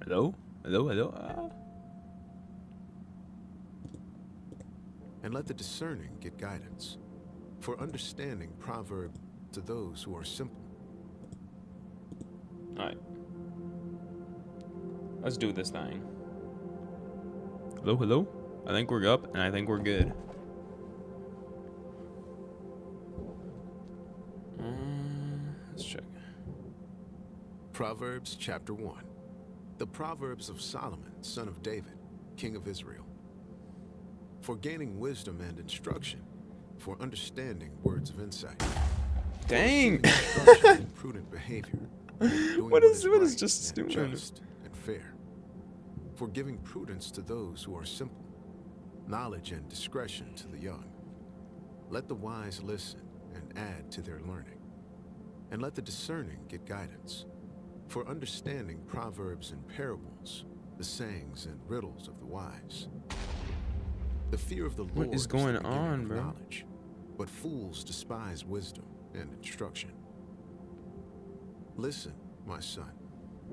Hello? Hello? Hello? And let the discerning get guidance. For understanding proverb to those who are simple. Alright. Let's do this thing. Hello? Hello? I think we're up, and I think we're good. Let's check. Proverbs chapter 1. The Proverbs of Solomon, son of David, king of Israel. For gaining wisdom and instruction, for understanding words of insight. Dang! For instruction in prudent behavior. What is right Justice and doing? just and fair. For giving prudence to those who are simple, knowledge and discretion to the young. Let the wise listen and add to their learning. And let the discerning get guidance. For understanding proverbs and parables, the sayings and riddles of the wise. The fear of the Lord What is going the beginning on, of bro? knowledge, but fools despise wisdom and instruction. Listen, my son,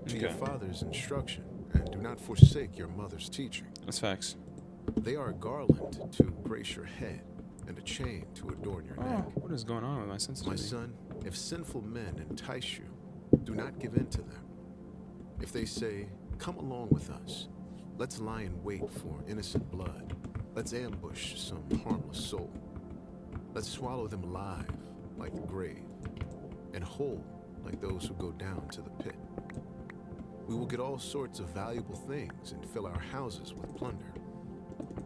to your father's instruction, and do not forsake your mother's teaching. That's facts. They are a garland to grace your head, and a chain to adorn your neck. What is going on with my sensitivity? My son, if sinful men entice you, do not give in to them. If they say, come along with us, let's lie in wait for innocent blood. Let's ambush some harmless soul. Let's swallow them alive, like the grave, and whole, like those who go down to the pit. We will get all sorts of valuable things and fill our houses with plunder.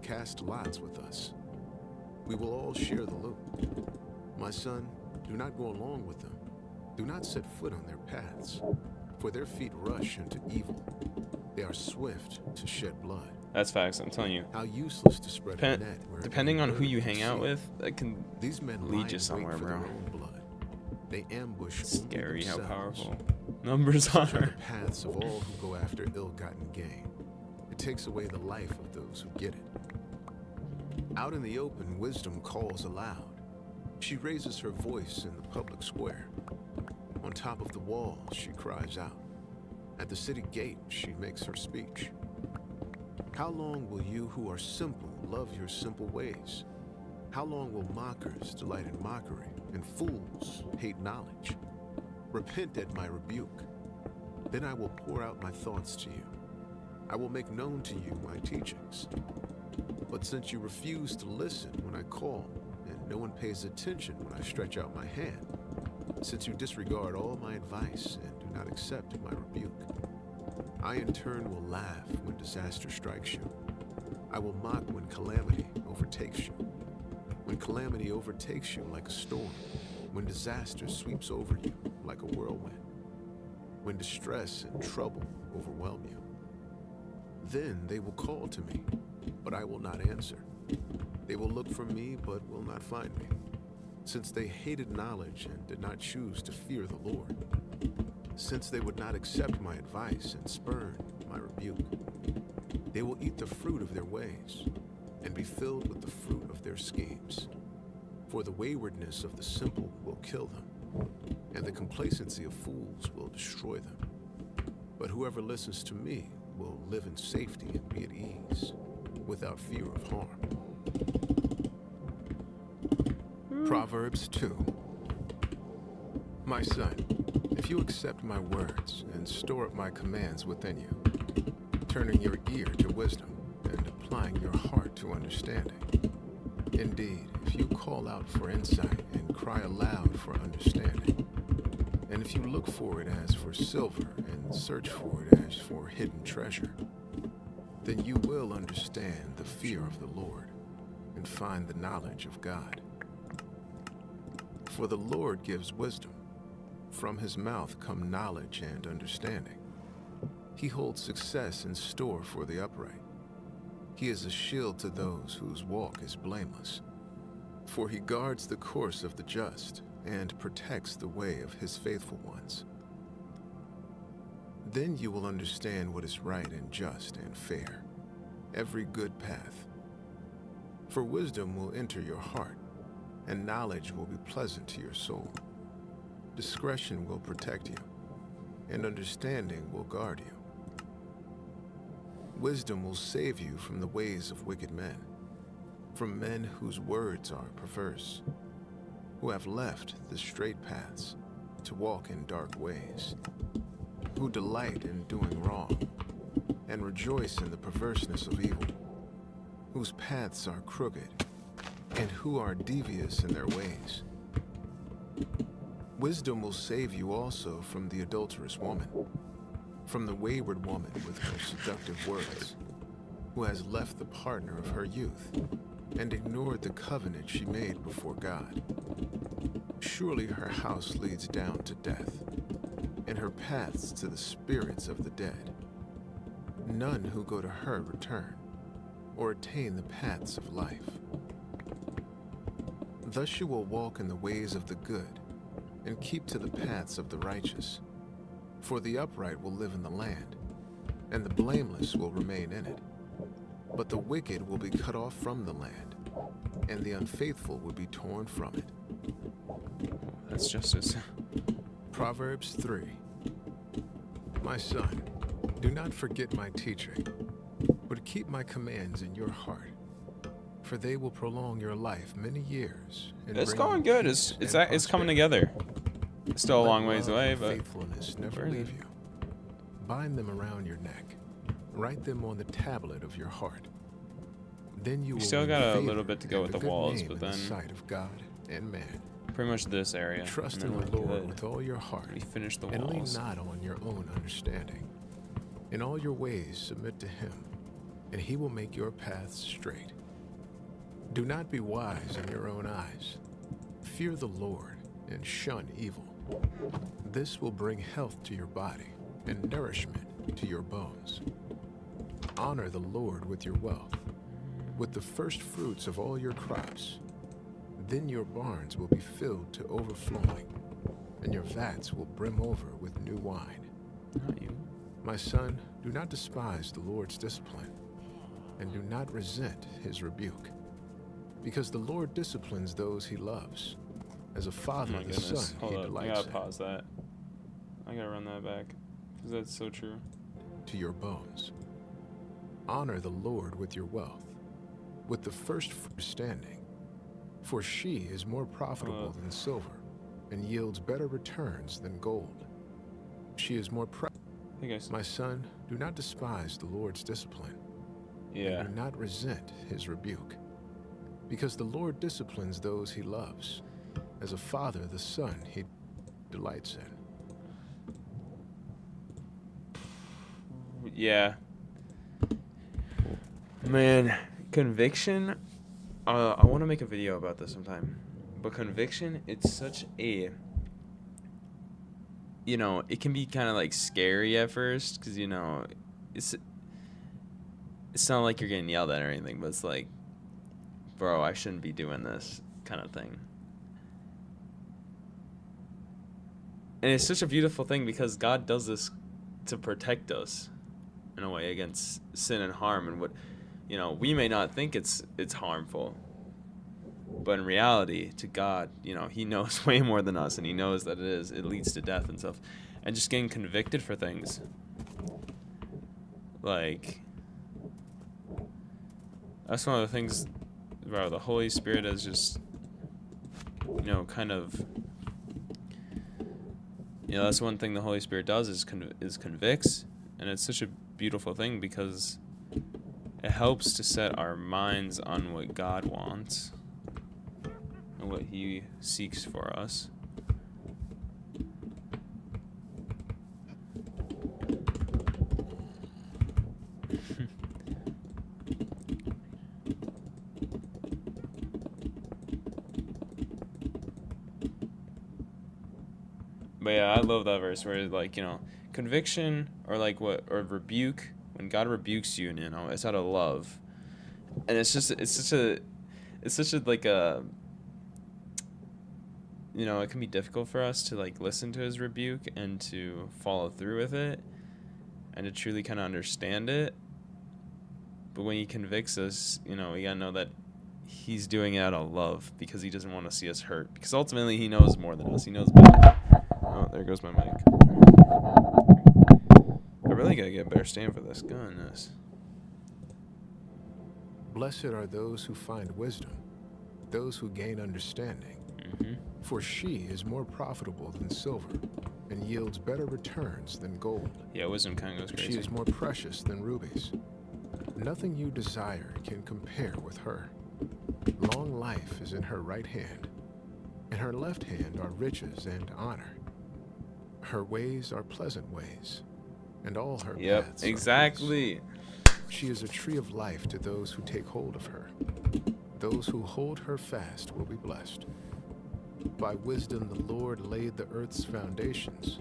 Cast lots with us. We will all share the loot. My son, do not go along with them. Do not set foot on their paths, for their feet rush into evil. They are swift to shed blood. That's facts, I'm telling you. How useless to spread a net where depending on who you hang out with, that can these men lead you somewhere, bro. Blood. They ambush scary how themselves. powerful numbers Such are are. the paths of all who go after ill-gotten gain. It takes away the life of those who get it. Out in the open, wisdom calls aloud. She raises her voice in the public square. On top of the wall, she cries out. At the city gate, she makes her speech. How long will you who are simple love your simple ways? How long will mockers delight in mockery, and fools hate knowledge? Repent at my rebuke. Then I will pour out my thoughts to you. I will make known to you my teachings. But since you refuse to listen when I call, and no one pays attention when I stretch out my hand, since you disregard all my advice and do not accept my rebuke, I in turn will laugh when disaster strikes you. I will mock when calamity overtakes you. When calamity overtakes you like a storm, when disaster sweeps over you like a whirlwind, when distress and trouble overwhelm you. Then they will call to me, but I will not answer. They will look for me, but will not find me, since they hated knowledge and did not choose to fear the Lord. Since they would not accept my advice and spurn my rebuke, they will eat the fruit of their ways and be filled with the fruit of their schemes. For the waywardness of the simple will kill them, and the complacency of fools will destroy them. But whoever listens to me will live in safety and be at ease, without fear of harm. Proverbs 2. My son, if you accept my words and store up my commands within you, turning your ear to wisdom and applying your heart to understanding. Indeed, if you call out for insight and cry aloud for understanding, and if you look for it as for silver and search for it as for hidden treasure, then you will understand the fear of the Lord and find the knowledge of God. For the Lord gives wisdom. From his mouth come knowledge and understanding. He holds success in store for the upright. He is a shield to those whose walk is blameless. For he guards the course of the just and protects the way of his faithful ones. Then you will understand what is right and just and fair, every good path. For wisdom will enter your heart, and knowledge will be pleasant to your soul. Discretion will protect you, and understanding will guard you. Wisdom will save you from the ways of wicked men, from men whose words are perverse, who have left the straight paths to walk in dark ways, who delight in doing wrong and rejoice in the perverseness of evil, whose paths are crooked and who are devious in their ways. Wisdom will save you also from the adulterous woman, from the wayward woman with her seductive words, who has left the partner of her youth and ignored the covenant she made before God. Surely her house leads down to death, and her paths to the spirits of the dead. None who go to her return, or attain the paths of life. Thus you will walk in the ways of the good, and keep to the paths of the righteous. For the upright will live in the land, and the blameless will remain in it. But the wicked will be cut off from the land, and the unfaithful will be torn from it. That's justice. Proverbs 3. My son, do not forget my teaching, but keep my commands in your heart, for they will prolong your life many years. It's going good. It's coming together. It's still a long ways away, but faithfulness never leave you. Bind them around your neck. Write them on the tablet of your heart. Then you will still got a little bit to go with the walls, but then in the sight of God and man. Pretty much this area. Trust in the Lord with all your heart. We finished the and lean walls. not on your own understanding. In all your ways submit to him, and he will make your paths straight. Do not be wise in your own eyes. Fear the Lord and shun evil. This will bring health to your body and nourishment to your bones. Honor the Lord with your wealth, with the first fruits of all your crops. Then your barns will be filled to overflowing, and your vats will brim over with new wine. Not you. My son, do not despise the Lord's discipline, and do not resent his rebuke, because the Lord disciplines those he loves. As a father, Oh my the goodness. son, Hold he up. I delights gotta in. pause that. I gotta run that back, because that's so true. To your bones. Honor the Lord with your wealth, with the first fruit standing, for she is more profitable than silver, and yields better returns than gold. She is more Hey guys. My son, do not despise the Lord's discipline, Yeah. and do not resent his rebuke, because the Lord disciplines those he loves. As a father, the son he delights in. Yeah. Man, conviction. I want to make a video about this sometime. But conviction, it's such a. It can be kind of like scary at first, because it's not like you're getting yelled at or anything, but it's like, bro, I shouldn't be doing this kind of thing. And it's such a beautiful thing, because God does this to protect us in a way against sin and harm, and what we may not think it's harmful, but in reality to God, he knows way more than us, and he knows that it leads to death and stuff. And just getting convicted for things like, that's one of the things, bro, the Holy Spirit has just kind of, that's one thing the Holy Spirit does is convicts, and it's such a beautiful thing, because it helps to set our minds on what God wants and what he seeks for us. But yeah, I love that verse where conviction or rebuke, when God rebukes you, it's out of love. And it's such a it can be difficult for us to listen to his rebuke and to follow through with it and to truly kind of understand it. But when he convicts us, we gotta know that he's doing it out of love, because he doesn't want to see us hurt, because ultimately he knows more than us. He knows better. Oh, there goes my mic. I really gotta get a better stand for this. Goodness. Blessed are those who find wisdom, those who gain understanding. Mm-hmm. For she is more profitable than silver and yields better returns than gold. Yeah, wisdom kind of goes crazy. She is more precious than rubies. Nothing you desire can compare with her. Long life is in her right hand. In her left hand are riches and honor. Her ways are pleasant ways, and all her paths are exactly. peace. She is a tree of life to those who take hold of her. Those who hold her fast will be blessed. By wisdom the Lord laid the earth's foundations.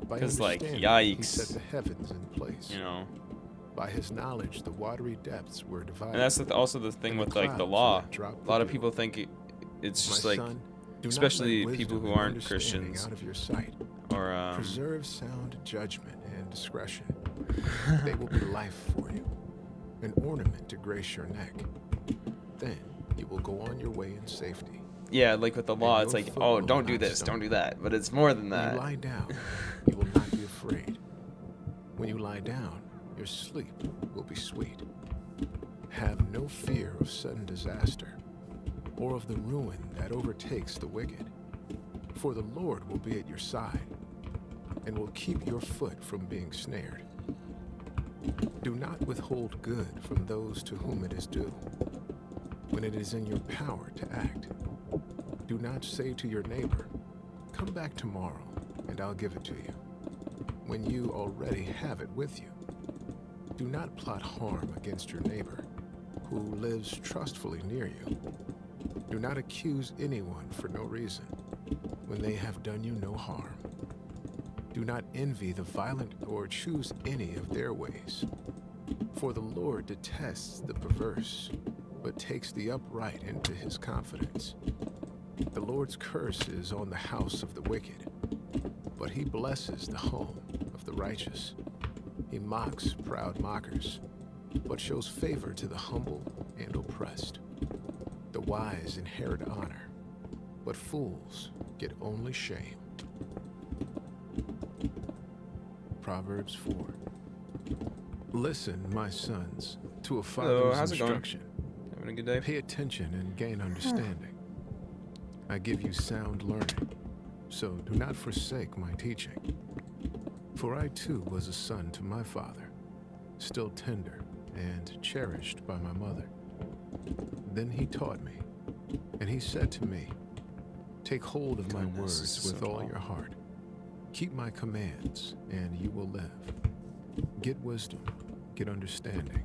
By understanding he set the heavens in place. You know. By his knowledge the watery depths were divided. And that's also the thing with like the law. A lot of people think it's just like, especially people who aren't Christians, out of your sight. Or preserve sound judgment and discretion. They will be life for you, an ornament to grace your neck. Then you will go on your way in safety. Yeah, like with the law, it's like, oh, don't do this, don't do that. But it's more than that. When you lie down, you will not be afraid. When you lie down, your sleep will be sweet. Have no fear of sudden disaster or of the ruin that overtakes the wicked. For the Lord will be at your side and will keep your foot from being snared. Do not withhold good from those to whom it is due, when it is in your power to act. Do not say to your neighbor, "Come back tomorrow, and I'll give it to you," when you already have it with you. Do not plot harm against your neighbor, who lives trustfully near you. Do not accuse anyone for no reason, when they have done you no harm. Do not envy the violent or choose any of their ways. For the Lord detests the perverse, but takes the upright into his confidence. The Lord's curse is on the house of the wicked, but he blesses the home of the righteous. He mocks proud mockers, but shows favor to the humble and oppressed. The wise inherit honor, but fools get only shame. Proverbs 4. Listen, my sons, to a father's instruction. Having a good day? Pay attention and gain understanding. I give you sound learning, so do not forsake my teaching. For I too was a son to my father, still tender and cherished by my mother. Then he taught me, and he said to me, "Take hold of my words with all your heart. Keep my commands, and you will live. Get wisdom, get understanding.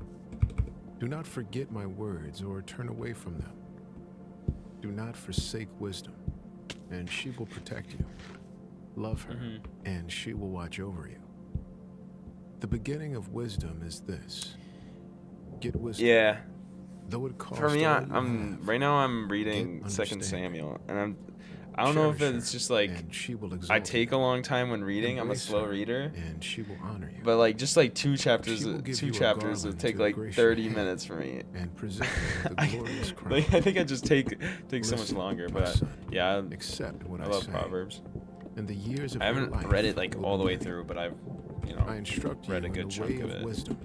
Do not forget my words or turn away from them. Do not forsake wisdom, and she will protect you. Love her, and she will watch over you. The beginning of wisdom is this: get wisdom. Yeah. Though it cost For me, all you I'm have, right now. I'm reading get 2 understanding. Samuel, and I don't know if Cherish it's her, just like and she will I exalt take you. a long time when reading. I'm a Embrace slow her, reader, and she will honor you. but like just like two chapters She will give will you a take garland like to grace your 30 head minutes for me. and present you with a glorious crown. Like, I think I just take so much Listen, longer. my But son, yeah, accept what I I love say. Proverbs. And the years of I your haven't life read it like will all be the way many. through, but I've I instruct read you a good in the chunk way of of it. wisdom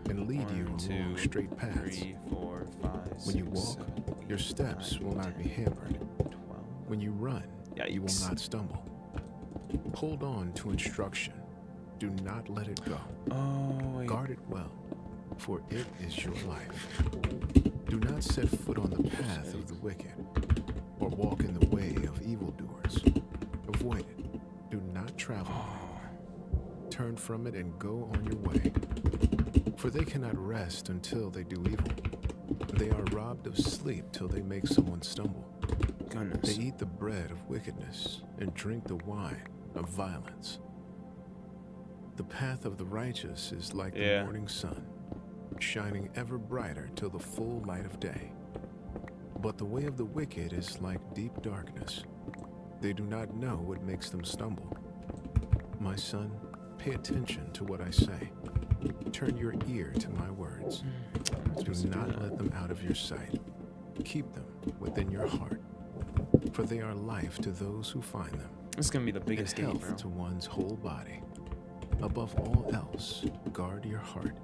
and lead you 1, along 2, straight paths. 3, 4, 5, When you 6, walk, 7, 8, your steps 9, will not 10, be hampered. 12. When you run, you will Yikes. not stumble. Hold on to instruction. Do not let it go. Oh, wait. Guard it well, for it is your life. Do not set foot on the path of the wicked, or walk in the way of evildoers. Avoid it. Do not travel it. Turn from it and go on your way. For they cannot rest until they do evil. They are robbed of sleep till they make someone stumble. Goodness. They eat the bread of wickedness and drink the wine of violence. The path of the righteous is like the morning sun, shining ever brighter till the full light of day. But the way of the wicked is like deep darkness. They do not know what makes them stumble. My son, pay attention to what I say. Turn your ear to my words. Do not let them out of your sight. Keep them within your heart, for they are life to those who find them, This is gonna be the and biggest game, health bro. to one's whole body. Above all else, guard your heart,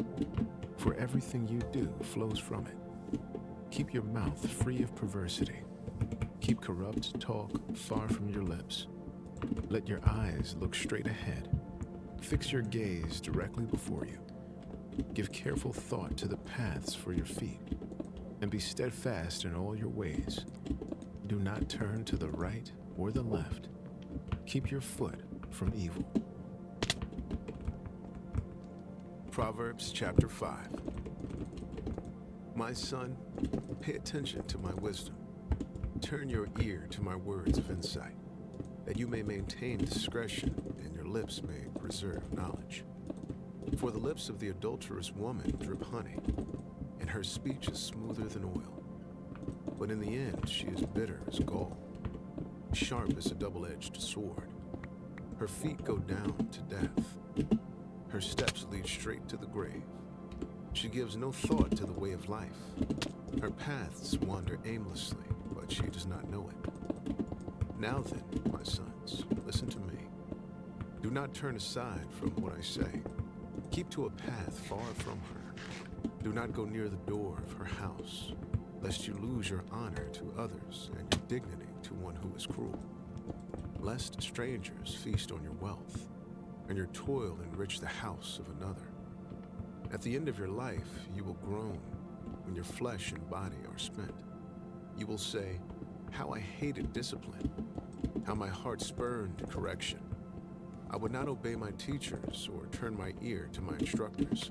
for everything you do flows from it. Keep your mouth free of perversity. Keep corrupt talk far from your lips. Let your eyes look straight ahead. Fix your gaze directly before you. Give careful thought to the paths for your feet, and be steadfast in all your ways. Do not turn to the right or the left. Keep your foot from evil. Proverbs chapter 5. My son, pay attention to my wisdom. Turn your ear to my words of insight, that you may maintain discretion and your lips may preserve knowledge. For the lips of the adulterous woman drip honey, and her speech is smoother than oil. But in the end she is bitter as gall, sharp as a double-edged sword. Her feet go down to death. Her steps lead straight to the grave. She gives no thought to the way of life. Her paths wander aimlessly, but she does not know it. Now then, my sons, listen to me. Do not turn aside from what I say. Keep to a path far from her. Do not go near the door of her house, lest you lose your honor to others and your dignity to one who is cruel. Lest strangers feast on your wealth, and your toil enrich the house of another. At the end of your life, you will groan when your flesh and body are spent. You will say, how I hated discipline, how my heart spurned correction. I would not obey my teachers or turn my ear to my instructors.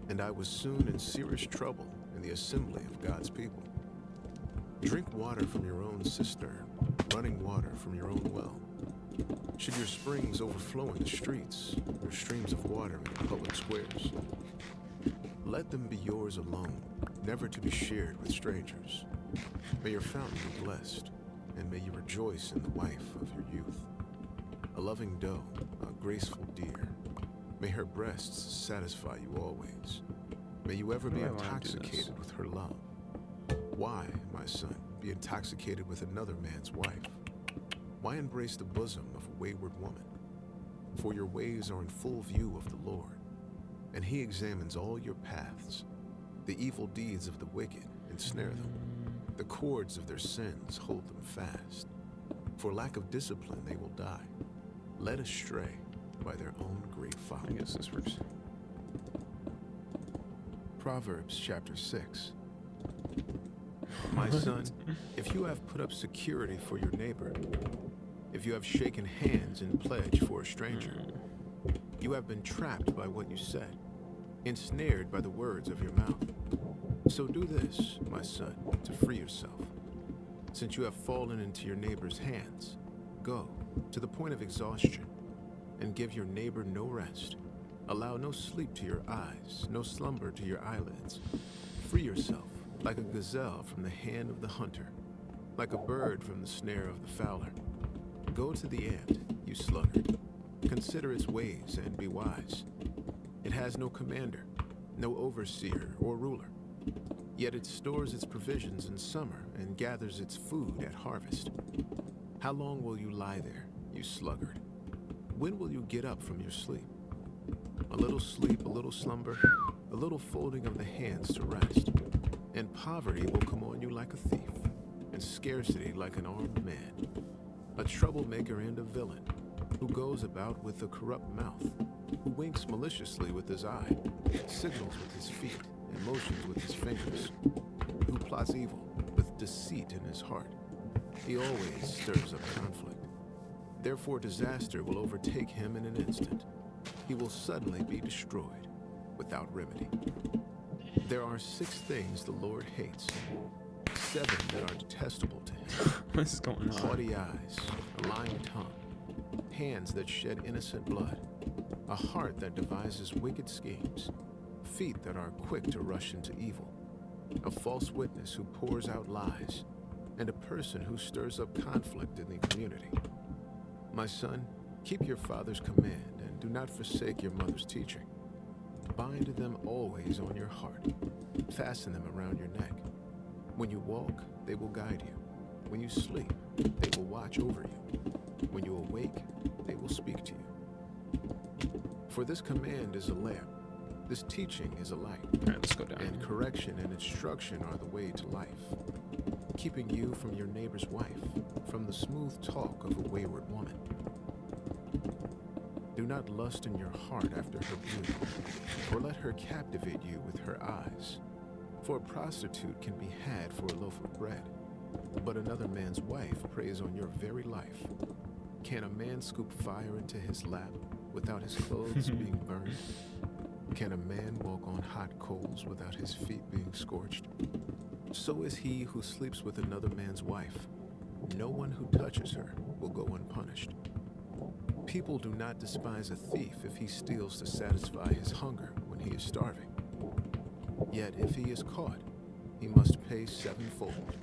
And I was soon in serious trouble in the assembly of God's people. Drink water from your own cistern, running water from your own well. Should your springs overflow in the streets, your streams of water in the public squares? Let them be yours alone, never to be shared with strangers. May your fountain be blessed, and may you rejoice in the wife of your youth. A loving doe, a graceful deer, may her breasts satisfy you always. May you ever be intoxicated with her love. Why, my son, be intoxicated with another man's wife? Why embrace the bosom of a wayward woman? For your ways are in full view of the Lord, and he examines all your paths. The evil deeds of the wicked ensnare them. The cords of their sins hold them fast. For lack of discipline they will die, led astray by their own great folly. I guess this works. Proverbs chapter 6. My son, if you have put up security for your neighbor, if you have shaken hands in pledge for a stranger, you have been trapped by what you said, ensnared by the words of your mouth. So do this, my son, to free yourself. Since you have fallen into your neighbor's hands, go to the point of exhaustion and give your neighbor no rest. Allow no sleep to your eyes, no slumber to your eyelids. Free yourself like a gazelle from the hand of the hunter, like a bird from the snare of the fowler. Go to the ant, you sluggard. Consider its ways and be wise. It has no commander, no overseer or ruler. Yet it stores its provisions in summer and gathers its food at harvest. How long will you lie there, you sluggard? When will you get up from your sleep? A little sleep, a little slumber, a little folding of the hands to rest. And poverty will come on you like a thief, and scarcity like an armed man. A troublemaker and a villain, who goes about with a corrupt mouth, who winks maliciously with his eye, signals with his feet, and motions with his fingers, who plots evil with deceit in his heart. He always stirs up conflict. Therefore disaster will overtake him in an instant. He will suddenly be destroyed without remedy. There are 6 things the Lord hates, 7 that are detestable to him. What's going on? Haughty eyes, a lying tongue, hands that shed innocent blood, a heart that devises wicked schemes, feet that are quick to rush into evil, a false witness who pours out lies, and a person who stirs up conflict in the community. My son, keep your father's command and do not forsake your mother's teaching. Bind them always on your heart. Fasten them around your neck. When you walk, they will guide you. When you sleep, they will watch over you. When you awake, they will speak to you. For this command is a lamp, This teaching is a light, All right, let's go down. and correction and instruction are the way to life, keeping you from your neighbor's wife, from the smooth talk of a wayward woman. Do not lust in your heart after her beauty, or let her captivate you with her eyes. For a prostitute can be had for a loaf of bread, but another man's wife preys on your very life. Can a man scoop fire into his lap without his clothes being burned? Can a man walk on hot coals without his feet being scorched? So is he who sleeps with another man's wife. No one who touches her will go unpunished. People do not despise a thief if he steals to satisfy his hunger when he is starving. Yet if he is caught, he must pay sevenfold,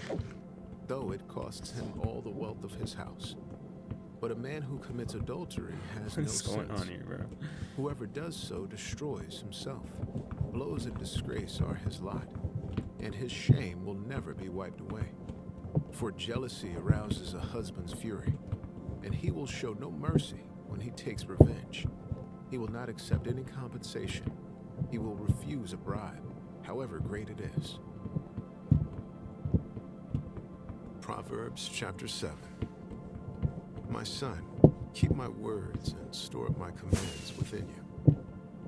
though it costs him all the wealth of his house. But a man who commits adultery has no What's going sense. on here, bro? Whoever does so destroys himself. Blows and disgrace are his lot, and his shame will never be wiped away. For jealousy arouses a husband's fury, and he will show no mercy when he takes revenge. He will not accept any compensation. He will refuse a bribe, however great it is. Proverbs chapter 7. My son, keep my words and store up my commands within you.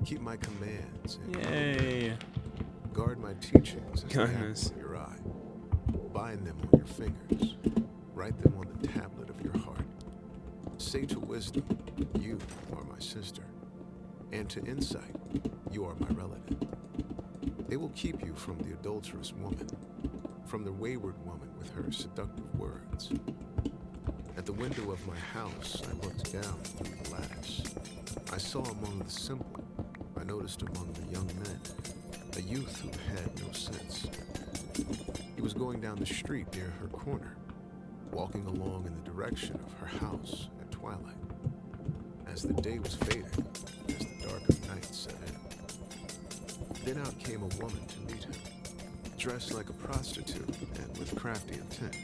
Keep my commands and Yay. guard my teachings as the apple Goodness. of your eye. Bind them on your fingers. Write them on the tablet of your heart. Say to wisdom, you are my sister, and to insight, you are my relative. They will keep you from the adulterous woman, from the wayward woman with her seductive words. At the window of my house, I looked down through the lattice. I saw among the simple, I noticed among the young men, a youth who had no sense. He was going down the street near her corner, walking along in the direction of her house at twilight, as the day was fading, as the dark of night set in. Then out came a woman to meet him, dressed like a prostitute and with crafty intent.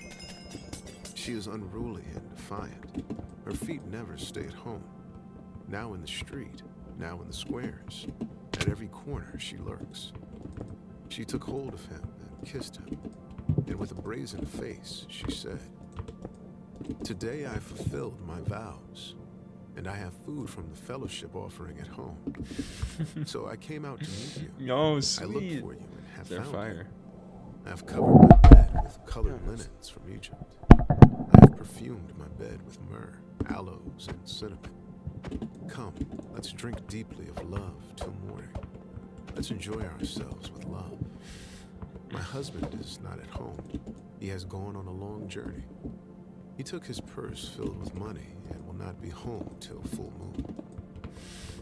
She is unruly and defiant. Her feet never stay at home. Now in the street, now in the squares. At every corner she lurks. She took hold of him and kissed him, and with a brazen face she said, "Today I fulfilled my vows, and I have food from the fellowship offering at home. So I came out to meet you. No, I sweet. looked for you and have They're found fire. you. I have covered my bed with colored linens from Egypt. I have perfumed my bed with myrrh, aloes, and cinnamon. Come, let's drink deeply of love till morning. Let's enjoy ourselves with love. My husband is not at home. He has gone on a long journey. He took his purse filled with money and will not be home till full moon."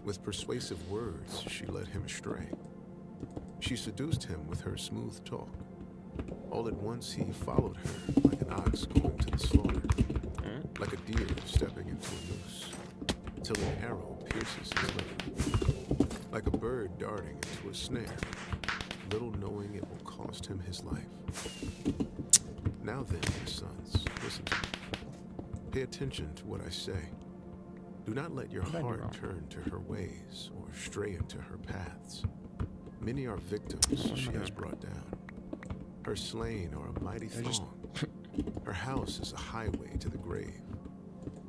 With persuasive words, she led him astray. She seduced him with her smooth talk. All at once he followed her like an ox going to the slaughter, like a deer stepping into a noose, till an arrow pierces his liver, like a bird darting into a snare, little knowing it will cost him his life. Now then, my sons, listen to me. Pay attention to what I say. Do not let your heart turn to her ways or stray into her paths. Many are victims she has brought down. Her slain are a mighty throng. Her house is a highway to the grave,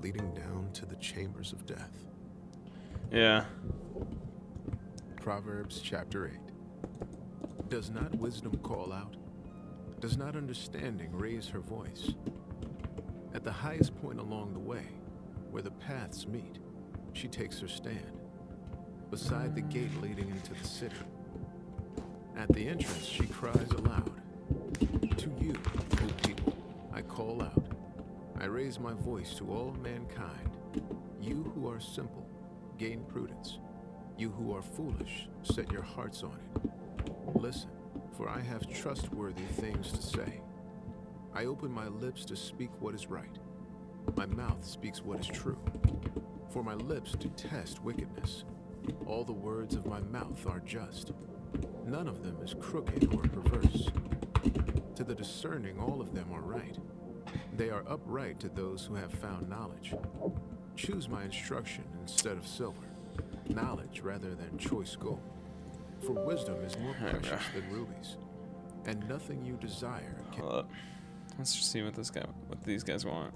leading down to the chambers of death. Yeah. Proverbs chapter 8. Does not wisdom call out? Does not understanding raise her voice? At the highest point along the way, where the paths meet, she takes her stand, beside the gate leading into the city. At the entrance, she cries aloud, "To you, O people, I call out. I raise my voice to all mankind. You who are simple, gain prudence. You who are foolish, set your hearts on it. Listen, for I have trustworthy things to say. I open my lips to speak what is right. My mouth speaks what is true. For my lips detest wickedness. All the words of my mouth are just. None of them is crooked or perverse. To the discerning, all of them are right. They are upright to those who have found knowledge. Choose my instruction instead of silver, knowledge rather than choice gold. For wisdom is more Alright, bro. precious than rubies, and nothing you desire can. Hold up. Let's just see what these guys want.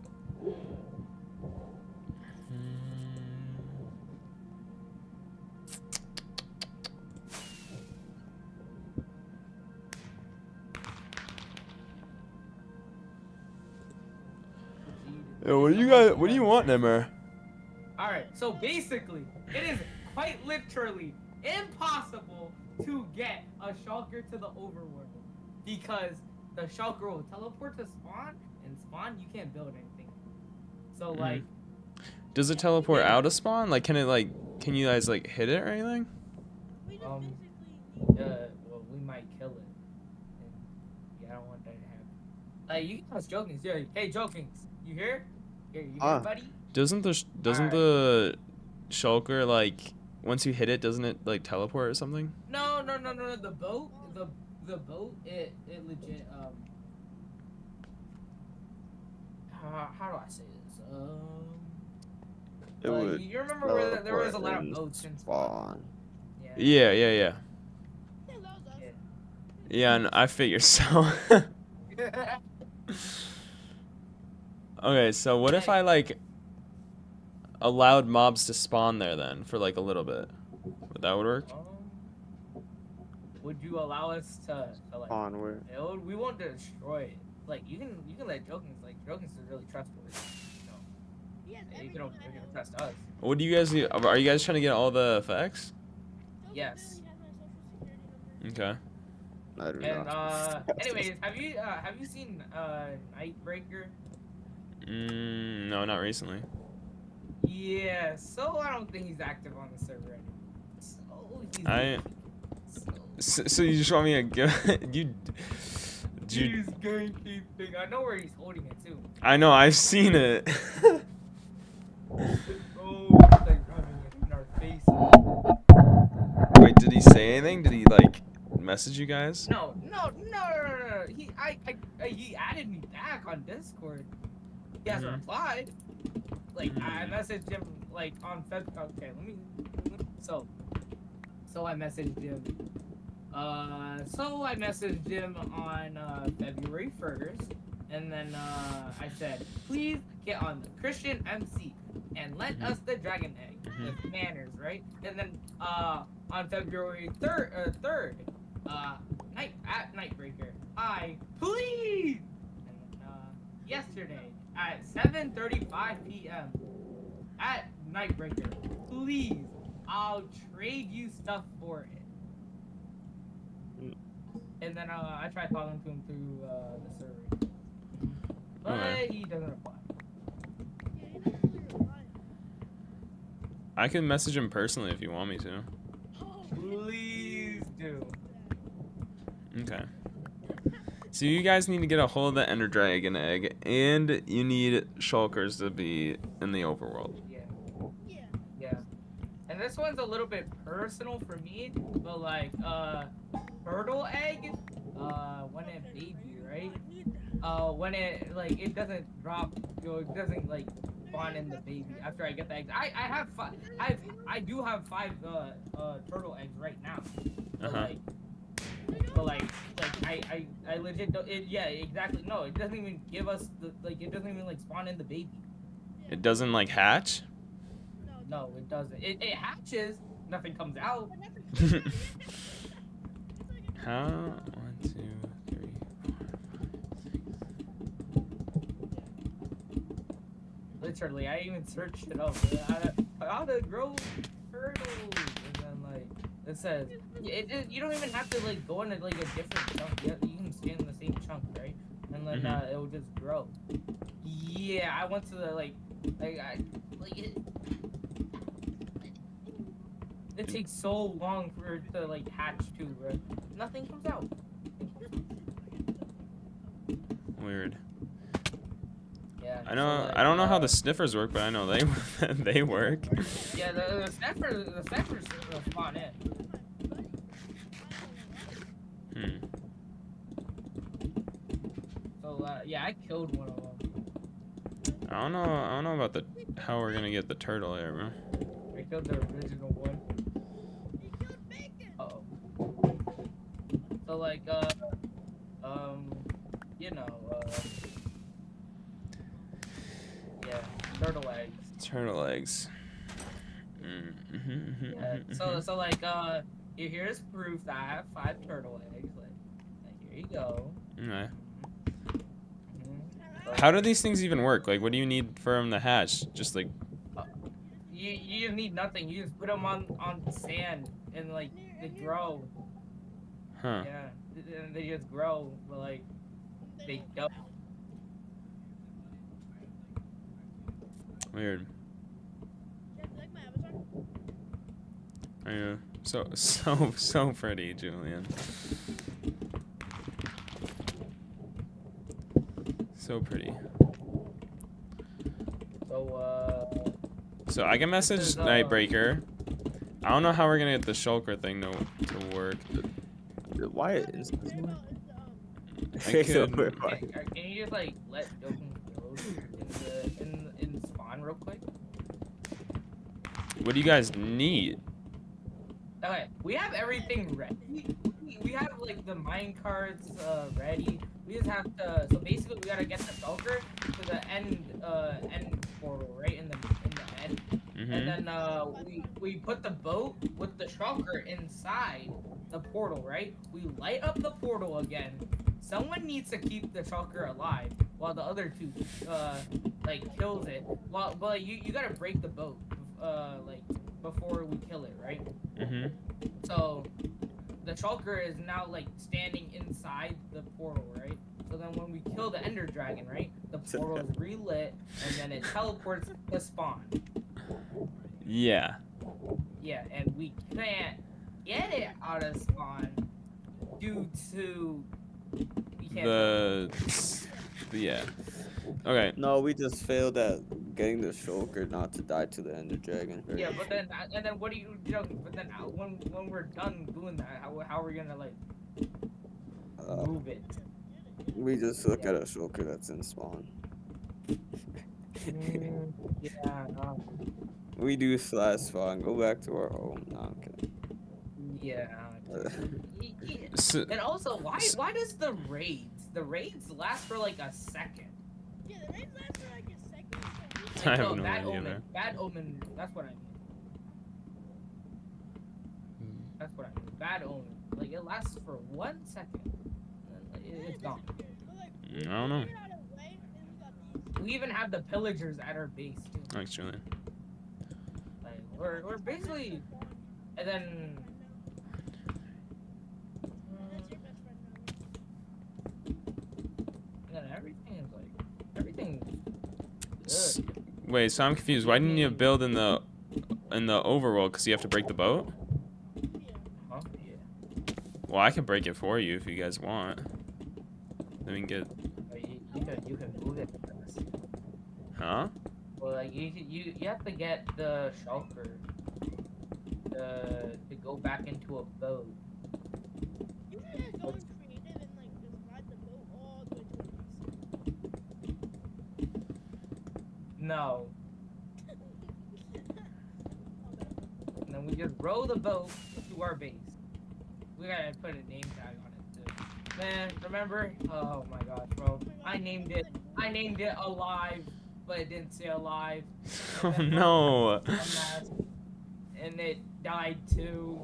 Yo, what do you want, Nimmer? Alright, so basically, it is quite literally impossible to get a shulker to the overworld because the shulker will teleport to spawn, and spawn you can't build anything. So like, does it teleport out of spawn? Like, can you guys like hit it or anything? well, we might kill it. And yeah, I don't want that to happen. Like, you can ask Jokings. Yeah, hey Jokings, you here? Here, you here, buddy? Doesn't the shulker, like, once you hit it, doesn't it like teleport or something? No. The boat, it legit how do I say this? You remember where there was a lot of boats in spawn? Yeah. Yeah, and I figured so. Okay, so what if I like allowed mobs to spawn there then for like a little bit? Would that work? Would you allow us to like Onward. build? We won't destroy it. Like you can let Jokings, like Jokings is really trustworthy. You can trust us. What do you guys do? Are you guys trying to get all the effects? Yes. Okay. I do And not. anyways, have you seen Nightbreaker? No, not recently. Yeah, so I don't think he's active on the server anymore. So you just want me to go? He's gatekeeping. I know where he's holding it too. I know, I've seen it. Oh, it's like running it in our faces. Wait, did he say anything? Did he like message you guys? No. He added me back on Discord. He hasn't replied. Like I messaged him like on February. Okay, let me. So I messaged him. So I messaged him on February 1st, and then I said, please get on the ChristianMC and lend us the dragon egg with manners, right? And then on February 3rd, night at Nightbreaker, I please. And then, yesterday at 7:35 p.m. at Nightbreaker, please, I'll trade you stuff for it. And then I tried calling to him through the server, but he doesn't reply. I can message him personally if you want me to. Please do. Okay. So you guys need to get a hold of the Ender Dragon egg, and you need shulkers to be in the overworld. Yeah. And this one's a little bit personal for me, but like turtle egg, when it baby, right? When it like it doesn't drop, it doesn't like spawn in the baby after I get the eggs. I do have 5 turtle eggs right now. But I legit don't, yeah, exactly. No, it doesn't even give us the it doesn't even like spawn in the baby. It doesn't like hatch? No, it doesn't. It hatches, nothing comes out. How? 1, 2, 3, 4, 5, 6. Literally, I even searched it up. How to grow turtles, and then like it says, you don't even have to like go into like a different chunk. You can stay in the same chunk, right? And then it will just grow. Yeah, I went to the it takes so long for it to like hatch too, bro. Nothing comes out. Weird. Yeah. I know. So, like, I don't know how the sniffers work, but I know they they work. Yeah, the sniffers spawn in. So yeah, I killed one of them. I don't know about how we're gonna get the turtle here, bro. I killed the original one. Uh-oh. So like you know, yeah, turtle eggs. Turtle eggs. Yeah. So like here's proof that I have 5 turtle eggs. Like here you go. Okay. Mhm. How do these things even work? Like, what do you need for them to hatch? Just like, Uh, you just need nothing. You just put them on sand and like they grow. huh? Yeah, and they just grow. But like they don't. Weird. I know. So pretty, Julian. So pretty. So I can This message is Nightbreaker. I don't know how we're gonna get the shulker thing to work. Why is I could. Can you just like let Dokkan go in spawn real quick? What do you guys need? Okay, we have everything ready. We have like the mine cards ready. We just have to. So basically, we gotta get the shulker to the end portal, right in the end. And then we put the boat with the shulker inside the portal, right? We light up the portal again. Someone needs to keep the shulker alive while the other two like kills it. But you gotta break the boat like before we kill it, right? So the shulker is now like standing inside the portal, right? So then when we kill the ender dragon, right, the portal is relit and then it teleports to spawn. Yeah. Yeah, and we can't get it out of spawn due to we can't yeah. Okay. No, we just failed at getting the shulker not to die to the ender dragon. Right? Yeah, but then and then what do you know? But then when we're done doing that, how are we gonna like move it? We just look at a shulker that's in spawn. Yeah. We do slash spawn. Go back to our home. No, I'm kidding. Yeah. So, And also, why does the raids last for like a second? Yeah, the raids last for like a second. I have No, no bad idea, omen. man. Bad omen. That's what I mean. That's what I mean. Bad omen. Like it lasts for 1 second. And then it's gone. I don't know. We even have the pillagers at our base too. Thanks, Julian. Like we're basically, and then. And then everything's good. Wait, so I'm confused. Why didn't you build in the overworld? Because you have to break the boat? Huh? Yeah. Well, I can break it for you if you guys want. Then we can get. You can move it first. Huh? Well, like you have to get the shulker to go back into a boat. You should just go in creative and like just ride the boat all the way to the base. No. And then we just row the boat to our base. We gotta put a name tag on it too. Man, remember? Oh my gosh, bro. I named it Alive, but it didn't say Alive. Oh no. And it died too.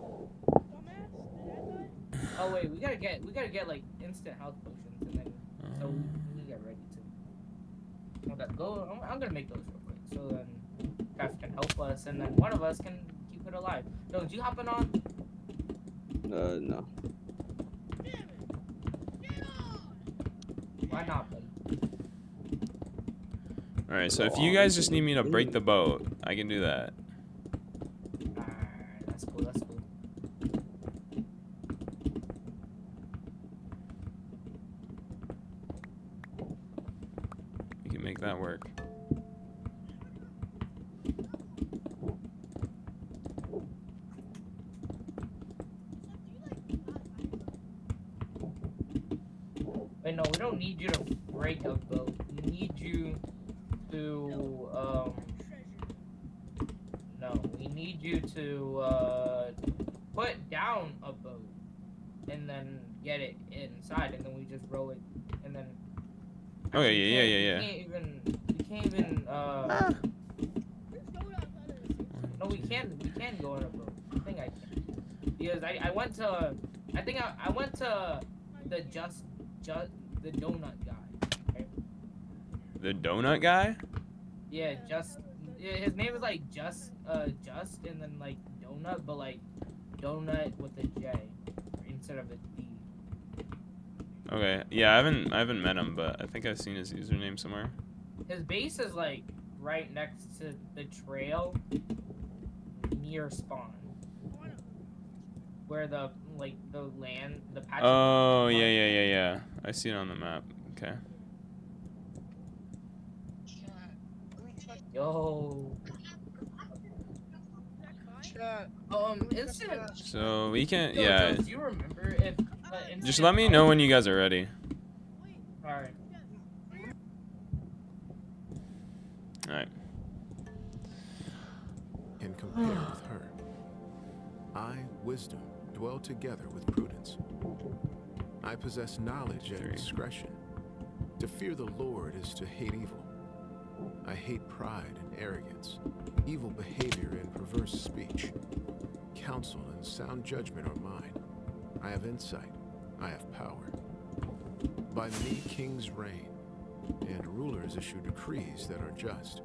Oh wait, we gotta get like instant health potions and then so we can get ready to. Okay, go. I'm gonna make those real quick so then Craft can help us and then one of us can keep it alive. Yo, did you hopping on? No. Why not, buddy? Alright, so if you guys just need me to break the boat, I can do that. Alright, that's cool. That's cool. We can make that work. Wait, no, we don't need you to break a boat. We need you to no, we need you to put down a boat and then get it inside, and then we just roll it, and then. Okay, You yeah. can't even. There's donuts out of the same No, we can go in a boat. I think I can. Because I went to. I think I went to the the donut guy. Right? The donut guy? Yeah, his name is like just and then like donut, but like donut with a J instead of a D. Okay, yeah, I haven't met him, but I think I've seen his username somewhere. His base is like right next to the trail near spawn, where the patch. Oh, yeah. I see it on the map. Okay. Yo. Chat. Instant. So we can, Yo, yeah. do you remember if? Just let me know when you guys are ready. Alright. Alright. Can compare with her. I, wisdom, dwell together with prudence. I possess knowledge and 3. discretion. To fear the Lord is to hate evil. I hate pride and arrogance, evil behavior and perverse speech. Counsel and sound judgment are mine. I have insight. I have power. By me kings reign, and rulers issue decrees that are just.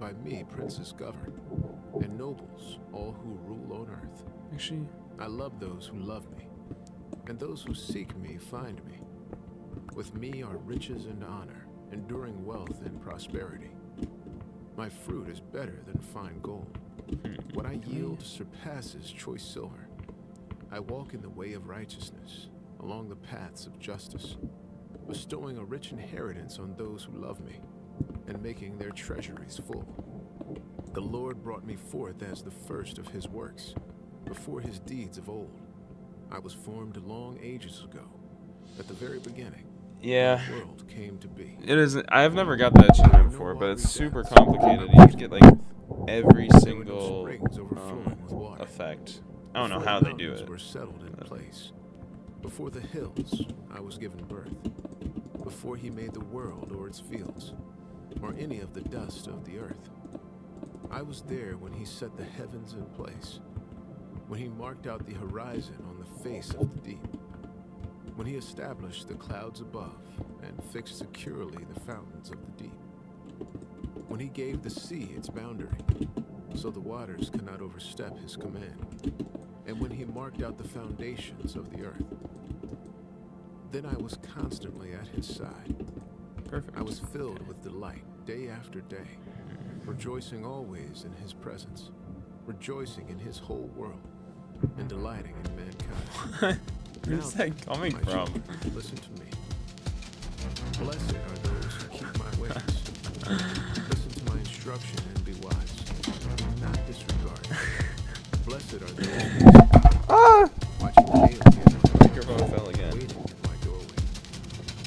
By me princes govern, and nobles, all who rule on earth. Actually, I love those who love me, and those who seek me find me. With me are riches and honor, enduring wealth and prosperity. My fruit is better than fine gold. What I yield surpasses choice silver. I walk in the way of righteousness, along the paths of justice, bestowing a rich inheritance on those who love me, and making their treasuries full. The Lord brought me forth as the first of his works, before his deeds of old. I was formed long ages ago, at the very beginning. yeah. The world came to be. It is. I've never got that achievement before, but it's super complicated. You have to get like every There were no single springs overflowing with water. effect. I don't know Before how the they do mountains it. were settled in place. Before the hills, I was given birth. Before he made the world or its fields, or any of the dust of the earth. I was there when he set the heavens in place, when he marked out the horizon on the face of the deep, when he established the clouds above and fixed securely the fountains of the deep, when he gave the sea its boundary, so the waters cannot overstep his command, and when he marked out the foundations of the earth. Then I was constantly at his side. Perfect. I was filled with delight day after day, rejoicing always in his presence, rejoicing in his whole world, and delighting in mankind. Where's Now, that coming my from? children, listen to me. Blessed are those who keep my ways. Listen to my instruction and be wise. Do not disregard. Blessed are those watching daily at my Microphone fell again. waiting at my doorway.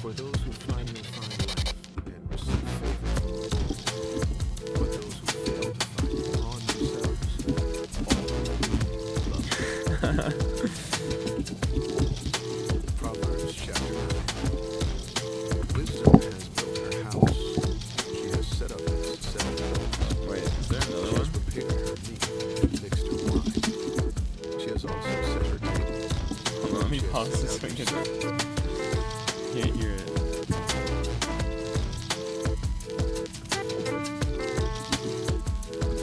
For those who find me find life and receive favor from the Lord. For those who fail to find me on themselves, all love. Proverbs chapter 9. Wisdom has built her house. She has set up its seven. Wait, is there another She has one? prepared her meat and mixed her wine. She has also set her table. Hold on, let me pause this so I can can't hear it.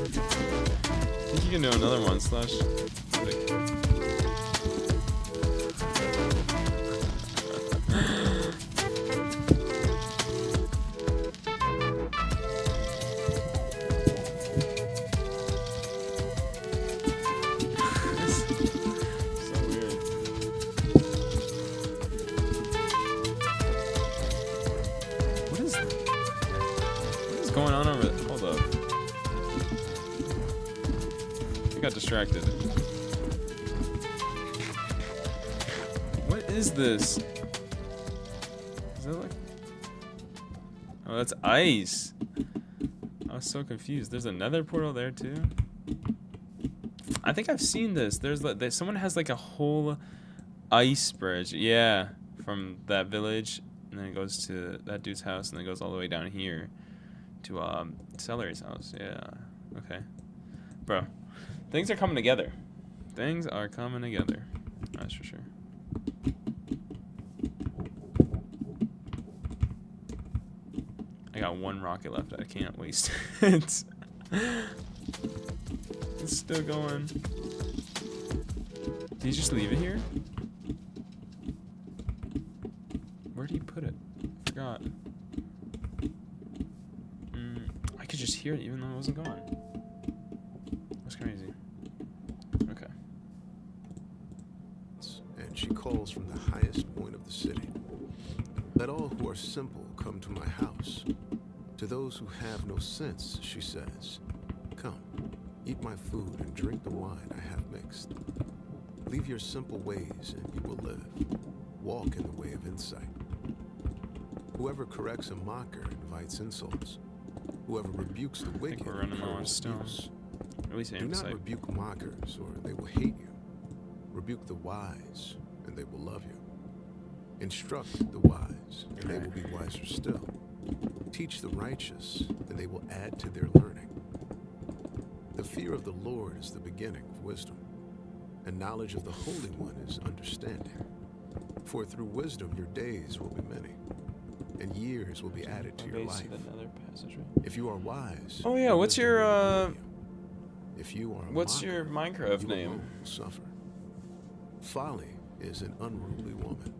I think you can do another one, Slash. So weird. What is going on over there? Hold up. I got distracted. What is this? Is that like... Oh, that's ice. I was so confused. There's another portal there too. I think I've seen this. There's like someone has like a whole ice bridge. Yeah, from that village, and then it goes to that dude's house, and then goes all the way down here to Celery's house. Yeah. Okay. Bro, things are coming together. Things are coming together. That's for sure. I got one rocket left. I can't waste it. It's still going. Did you just leave it here? Where did he put it? I forgot. I could just hear it even though it wasn't gone. That's crazy. Okay. And she calls from the highest point of the city. Let all who are simple come to my house. To those who have no sense, she says, come, eat my food and drink the wine I have mixed. Leave your simple ways and you will live. Walk in the way of insight. Whoever corrects a mocker invites insults. Whoever rebukes the wicked we're running low on incurs stone. abuse. At least Do aim not sight. rebuke mockers, or they will hate you. Rebuke the wise, and they will love you. Instruct the wise, and they will be wiser still. Teach the righteous, and they will add to their learning. The fear of the Lord is the beginning of wisdom, and knowledge of the Holy One is understanding. For through wisdom your days will be many, and years will be added to your Base life. to another passageway. If you are wise, Oh yeah, your what's wisdom your will be with you. If you are a what's mocker, your Minecraft you name? alone will suffer. Folly is an unruly woman.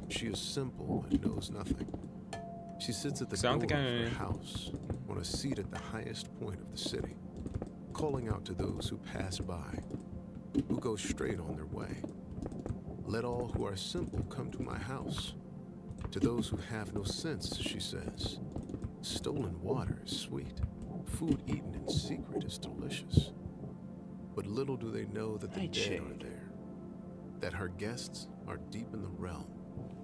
She is simple and knows nothing. She sits at the So I door don't of think her house, on a seat at the highest point of the city, calling out to those who pass by, who go straight on their way. Let all who are simple come to my house. To those who have no sense, she says, stolen water is sweet. Food eaten in secret is delicious. But little do they know that the dead are there, that her guests are deep in the realm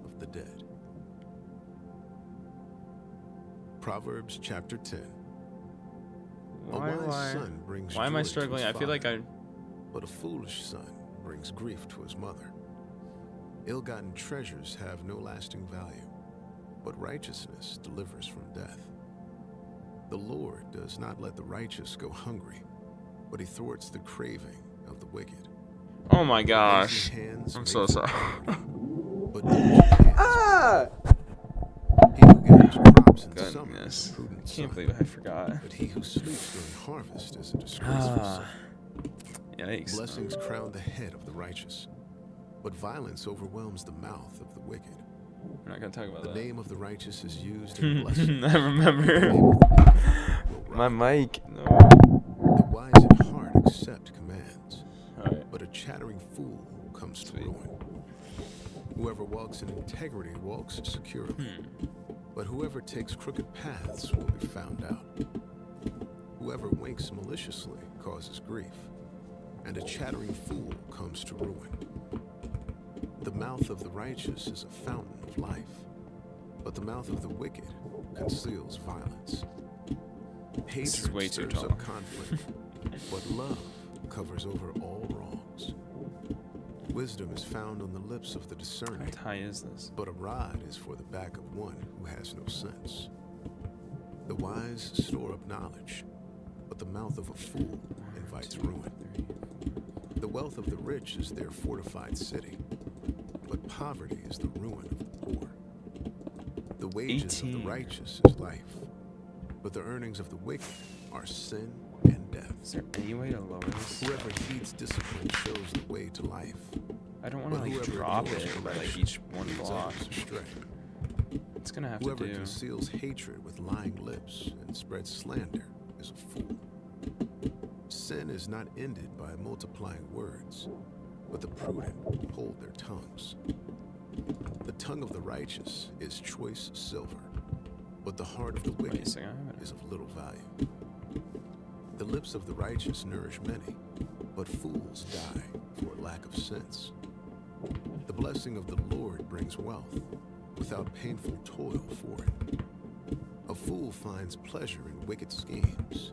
of the dead. Proverbs chapter 10. A wise son brings Why am I joy to struggling? his I feel like father, I. but a foolish son brings grief to his mother. Ill-gotten treasures have no lasting value, but righteousness delivers from death. The Lord does not let the righteous go hungry, but he thwarts the craving of the wicked. Oh my gosh. Lazy hands I'm make so for sorry. poverty, but diligent hands Ah! he who gathers crops in summer is Goodness. a prudent Can't son, believe I forgot. but he who sleeps during harvest is a disgraceful son. Yikes. Blessings crown the head of the righteous, but violence overwhelms the mouth of the wicked. We're not gonna talk about The that. name of the righteous is used in blessing. I remember. My mic. No. The wise at heart accept commands, Alright. but a chattering fool comes to Sweet. ruin. Whoever walks in integrity walks securely, but whoever takes crooked paths will be found out. Whoever winks maliciously causes grief, and a chattering fool comes to ruin. The mouth of the righteous is a fountain of life, but the mouth of the wicked conceals violence. This is Hatred way too stirs tall. up conflict, but love covers over all wrongs. Wisdom is found on the lips of the discerning, How high is this? but a rod is for the back of one who has no sense. The wise store up knowledge, but the mouth of a fool invites ruin. The wealth of the rich is their fortified city, but poverty is the ruin of the poor. The wages of the 18. righteous is life, but the earnings of the wicked are sin and death. Is there any way to lower this? Whoever heeds discipline shows the way to life, I don't want to but like whoever drop ignores it by like correction each one leads block. others astray. It's gonna have Whoever to do. conceals hatred with lying lips and spreads slander is a fool. Sin is not ended by multiplying words, but the prudent hold their tongues. The tongue of the righteous is choice silver, but the heart of the Wait a wicked second. I have is of little value. The lips of the righteous nourish many, but fools die for lack of sense. The blessing of the Lord brings wealth, without painful toil for it. A fool finds pleasure in wicked schemes,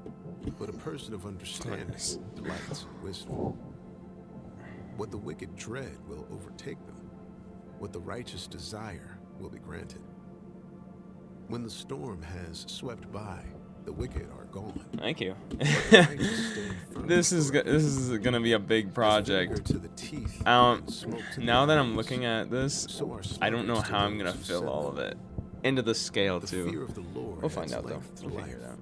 but a person of understanding delights in wisdom. What the wicked dread will overtake them, what the righteous desire will be granted. When the storm has swept by, the wicked are gone. Thank you. But the righteous stand firm This is forever. gonna be a big As project. vinegar to the teeth I don't. and smoke to the Now that I'm eyes, looking at this, so are I don't know sluggards to how I'm those gonna who fill set all them. of it into the scale The too. fear of the Lord We'll find adds out though. length to We'll life, figure it out.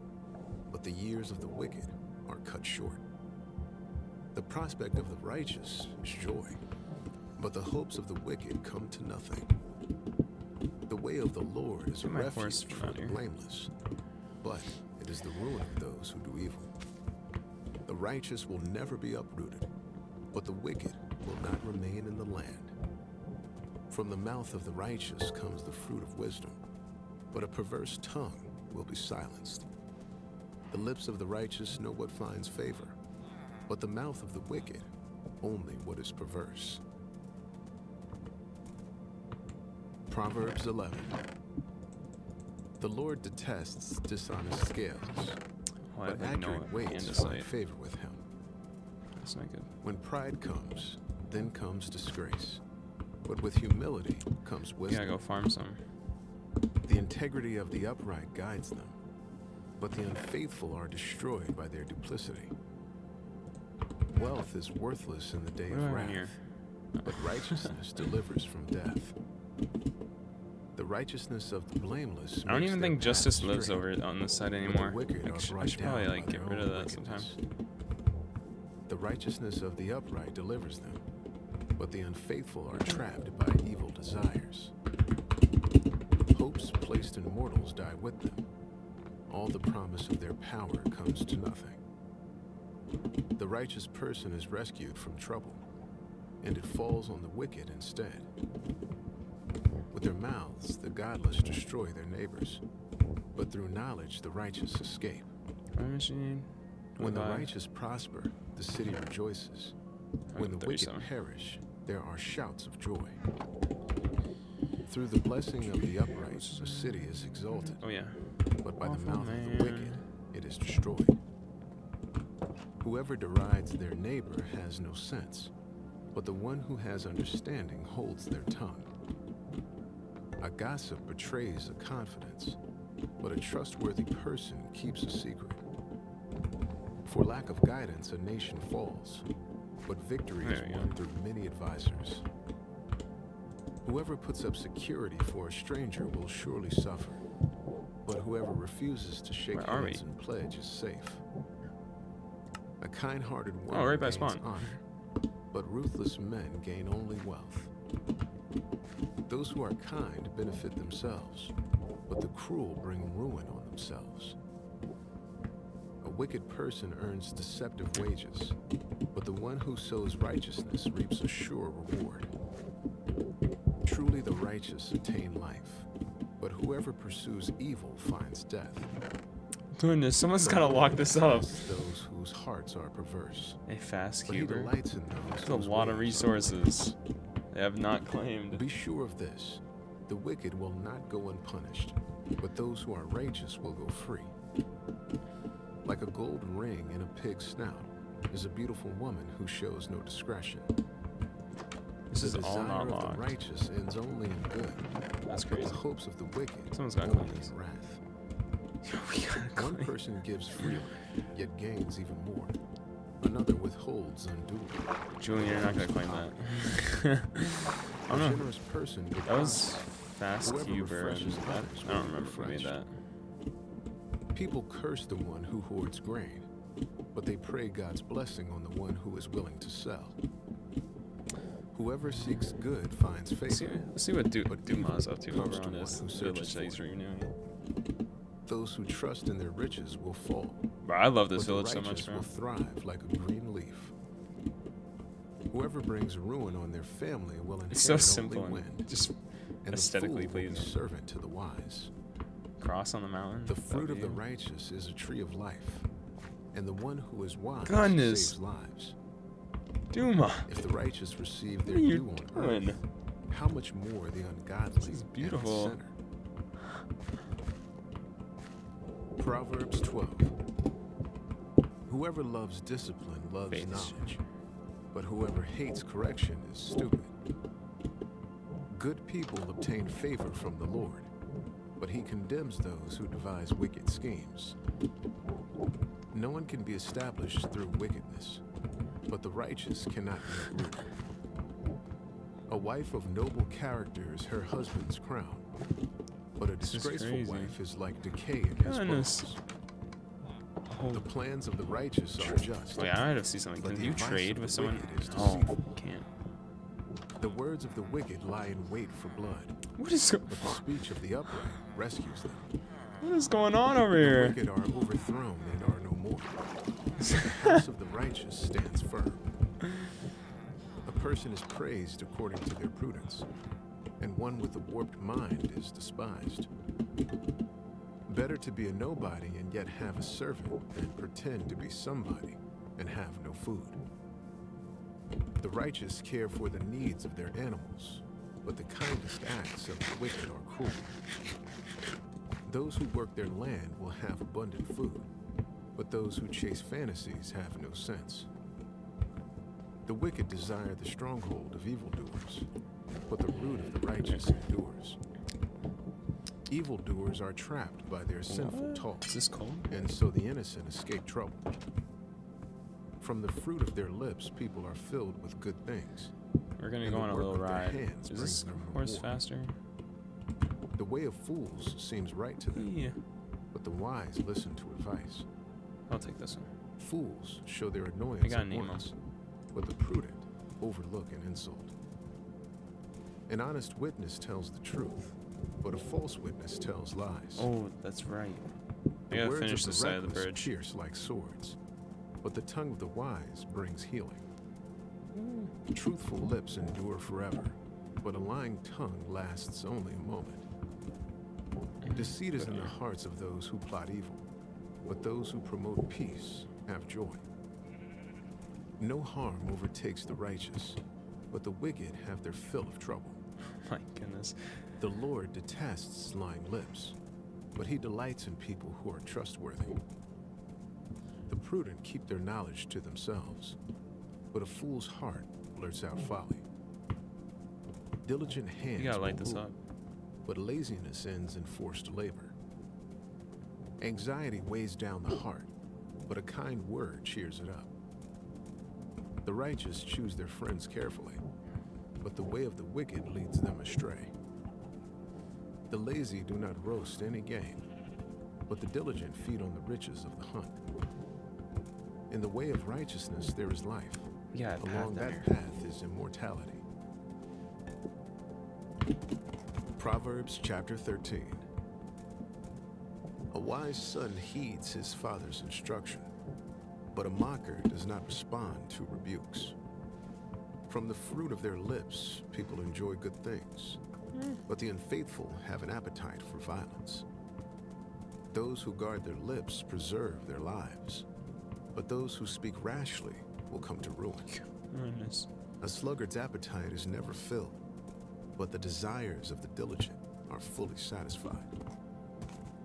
but the years of the wicked are cut short. The prospect of the righteous is joy, but the hopes of the wicked come to nothing. The way of the Lord is a Get my horse refuge from for out the here. blameless, but it is the ruin of those who do evil. The righteous will never be uprooted, but the wicked will not remain in the land. From the mouth of the righteous comes the fruit of wisdom, but a perverse tongue will be silenced. The lips of the righteous know what finds favor, but the mouth of the wicked only what is perverse. Proverbs 11. The Lord detests dishonest scales, Oh, I have but like no accurate weights hand find sight. favor with him. That's not good. When pride comes, then comes disgrace, but with humility comes We gotta wisdom. go farm some. The integrity of the upright guides them, but the unfaithful are destroyed by their duplicity. Wealth is worthless in the day What do I of have in here? wrath, but righteousness delivers from death. The righteousness of the blameless. I don't makes even their think path Justice lives straight, over on this side but the anymore. wicked are I brought should probably down like by get their rid of own that sometime. wickedness. The righteousness of the upright delivers them, but the unfaithful are trapped by evil desires. Hopes placed in mortals die with them. All the promise of their power comes to nothing. The righteous person is rescued from trouble, and it falls on the wicked instead. With their mouths, the godless destroy their neighbors, but through knowledge, the righteous escape. Farm machine. When the 25. righteous prosper, the city rejoices. When the 37. wicked perish, there are shouts of joy. Through the blessing of the upright, the city is exalted, Oh yeah. but by the Awful mouth of man. the wicked, it is destroyed. Whoever derides their neighbor has no sense, but the one who has understanding holds their tongue. A gossip betrays a confidence, but a trustworthy person keeps a secret. For lack of guidance, a nation falls, but victory is There we go. won through many advisors. Whoever puts up security for a stranger will surely suffer, but whoever refuses to shake Where are hands we? and pledge is safe. A kind-hearted woman right by gains spawn. honor, but ruthless men gain only wealth. Those who are kind benefit themselves, but the cruel bring ruin on themselves. A wicked person earns deceptive wages, but the one who sows righteousness reaps a sure reward. Truly the righteous attain life, but whoever pursues evil finds death. Goodness, someone's The gotta Lord lock this up. detests those whose hearts are perverse, A fast but he cuber. delights in those That's a whose lot of ways are resources they have not claimed. Be sure of this, the wicked will not go unpunished, but those who are righteous will go free. Like a gold ring in a pig's snout is a beautiful woman who shows no discretion. This is The all desire not of the locked. righteous ends only in good, That's but crazy. the hopes of the wicked Someone's gotta only claim this. in wrath. We gotta One claim. person gives freely, yet gains even more. Another withholds unduly. Julian, you're not gonna claim that. I A don't know. generous person will That was prosper. fast Whoever cuber. And refreshes I others don't will be remember who made refreshed. that. People curse the one who hoards grain, but they pray God's blessing on the one who is willing to sell. Whoever seeks good finds Let's see, favor. let's see what But Dumas up to comes over to on one his who village searches that he's for renewing. Those who trust in their riches will fall, Bro, I love this but the village so righteous much, bro. will thrive like a green leaf. Whoever brings ruin on their family will inherit It's so only simple and wind, just and aesthetically the fool will be pleasing. servant to the wise. cross on the mountain. The fruit of the W. righteous is a tree of life, and the one who is wise Goodness. saves lives. Duma. If the righteous receive their What are you due on earth, doing? how much more the ungodly This is and the beautiful. sinner? Proverbs 12. Whoever loves discipline loves Faith. knowledge, but whoever hates correction is stupid. Good people obtain favor from the Lord, but he condemns those who devise wicked schemes. No one can be established through wickedness, but the righteous cannot be uprooted. A wife of noble character is her husband's crown, but a This is disgraceful crazy. wife is like decay in his Goodness. bones. Oh, The plans of the righteous are just. wait, I might have seen something. But Can the you advice trade of with the someone? wicked is Oh, deceitful. can't. The words of the wicked lie in wait for blood, What is but the speech of the upright rescues them. what is going on over The here? wicked are overthrown and are no more. The house of the righteous stands firm. A person is praised according to their prudence, and one with a warped mind is despised. Better to be a nobody and yet have a servant than pretend to be somebody and have no food. The righteous care for the needs of their animals, but the kindest acts of the wicked are cruel. Those who work their land will have abundant food, but those who chase fantasies have no sense. The wicked desire the stronghold of evildoers, but the root of the righteous endures. Evildoers are trapped by their sinful talk, Is this cold? and so the innocent escape trouble. From the fruit of their lips, people are filled with good things. We're gonna And go the on a work little of their ride. hands Is this brings them horse reward. faster? The way of fools seems right to them, Yeah. but the wise listen to advice. I'll take this one. Fools show their annoyance gotta at name 'em. once, but the prudent overlook an insult. An honest witness tells the truth, but a false witness tells lies. Oh, that's right. The I gotta words finish of the this side of the reckless bridge. pierce like swords, but the tongue of the wise brings healing. Truthful lips endure forever, but a lying tongue lasts only a moment. Deceit is in the hearts of those who plot evil, but those who promote peace have joy. No harm overtakes the righteous, but the wicked have their fill of trouble. My goodness. The Lord detests lying lips, but he delights in people who are trustworthy. The prudent keep their knowledge to themselves, but a fool's heart blurts out folly. Diligent hands You gotta light will this rule, up. but laziness ends in forced labor. Anxiety weighs down the heart, but a kind word cheers it up. The righteous choose their friends carefully, but the way of the wicked leads them astray. The lazy do not roast any game, but the diligent feed on the riches of the hunt. In the way of righteousness there is life. Yeah, Along path that there. path is immortality. Proverbs chapter 13. A wise son heeds his father's instruction, but a mocker does not respond to rebukes. From the fruit of their lips, people enjoy good things, but the unfaithful have an appetite for violence. Those who guard their lips preserve their lives, but those who speak rashly will come to ruin. Goodness. A sluggard's appetite is never filled, but the desires of the diligent are fully satisfied.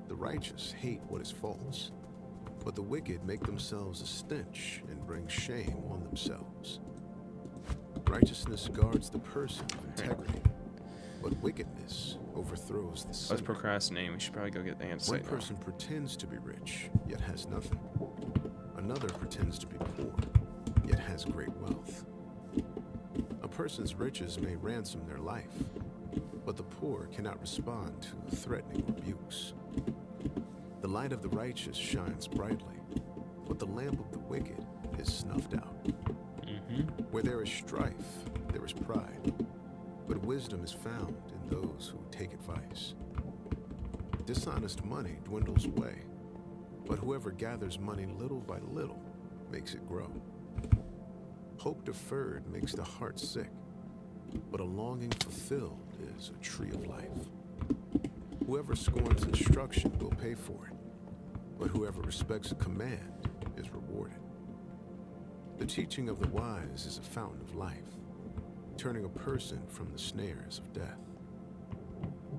The righteous hate what is false, but the wicked make themselves a stench and bring shame on themselves. Righteousness guards the person of integrity, but wickedness overthrows the I was sinner. procrastinating. We should probably go get the One answer. person pretends to be rich, yet has nothing. Another pretends to be poor, yet has great wealth. A person's riches may ransom their life, but the poor cannot respond to threatening rebukes. The light of the righteous shines brightly, but the lamp of the wicked is snuffed out. Where there is strife, there is pride, but wisdom is found in those who take advice. Dishonest money dwindles away, but whoever gathers money little by little makes it grow. Hope deferred makes the heart sick, but a longing fulfilled is a tree of life. Whoever scorns instruction will pay for it, but whoever respects a command is rewarded. The teaching of the wise is a fountain of life, turning a person from the snares of death.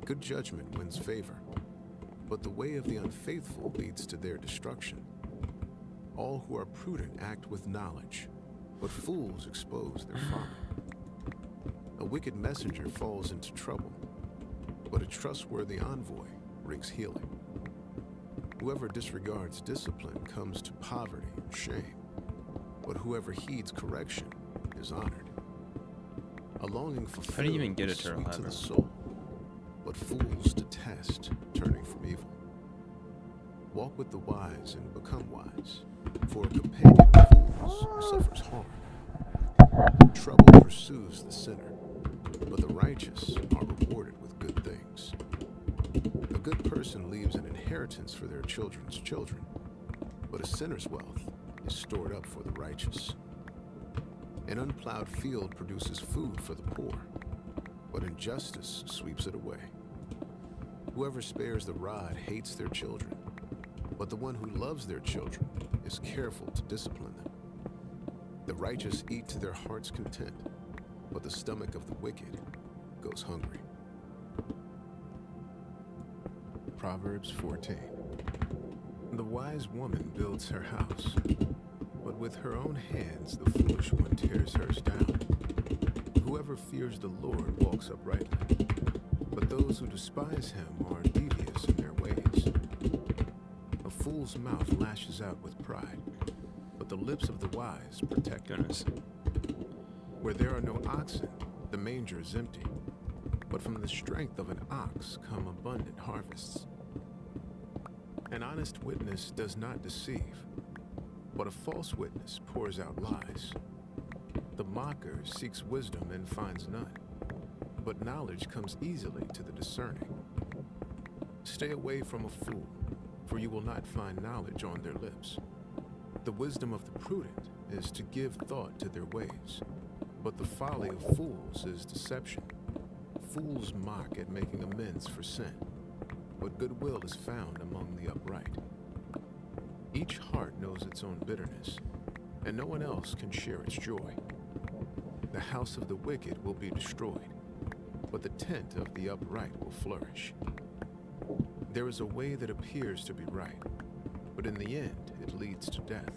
Good judgment wins favor, but the way of the unfaithful leads to their destruction. All who are prudent act with knowledge, but fools expose their folly. A wicked messenger falls into trouble, but a trustworthy envoy brings healing. Whoever disregards discipline comes to poverty and shame, but whoever heeds correction is honored. A longing for How do you even get is eternal sweet to the heaven? soul, but fools detest turning from evil. Walk with the wise and become wise, for a companion of fools suffers harm. Trouble pursues the sinner, but the righteous are rewarded with good things. A good person leaves an inheritance for their children's children, but a sinner's wealth is stored up for the righteous. An unplowed field produces food for the poor, but injustice sweeps it away. Whoever spares the rod hates their children, but the one who loves their children is careful to discipline them. The righteous eat to their heart's content, but the stomach of the wicked goes hungry. Proverbs 14. The wise woman builds her house, but with her own hands the foolish one tears hers down. Whoever fears the Lord walks uprightly, but those who despise him are devious in their ways. A fool's mouth lashes out with pride, but the lips of the wise protect him. Goodness. Where there are no oxen, the manger is empty, but from the strength of an ox come abundant harvests. An honest witness does not deceive, but a false witness pours out lies. The mocker seeks wisdom and finds none, but knowledge comes easily to the discerning. Stay away from a fool, for you will not find knowledge on their lips. The wisdom of the prudent is to give thought to their ways, but the folly of fools is deception. Fools mock at making amends for sin, but goodwill is found among the upright. Each heart knows its own bitterness, and no one else can share its joy. The house of the wicked will be destroyed, but the tent of the upright will flourish. There is a way that appears to be right, but in the end it leads to death.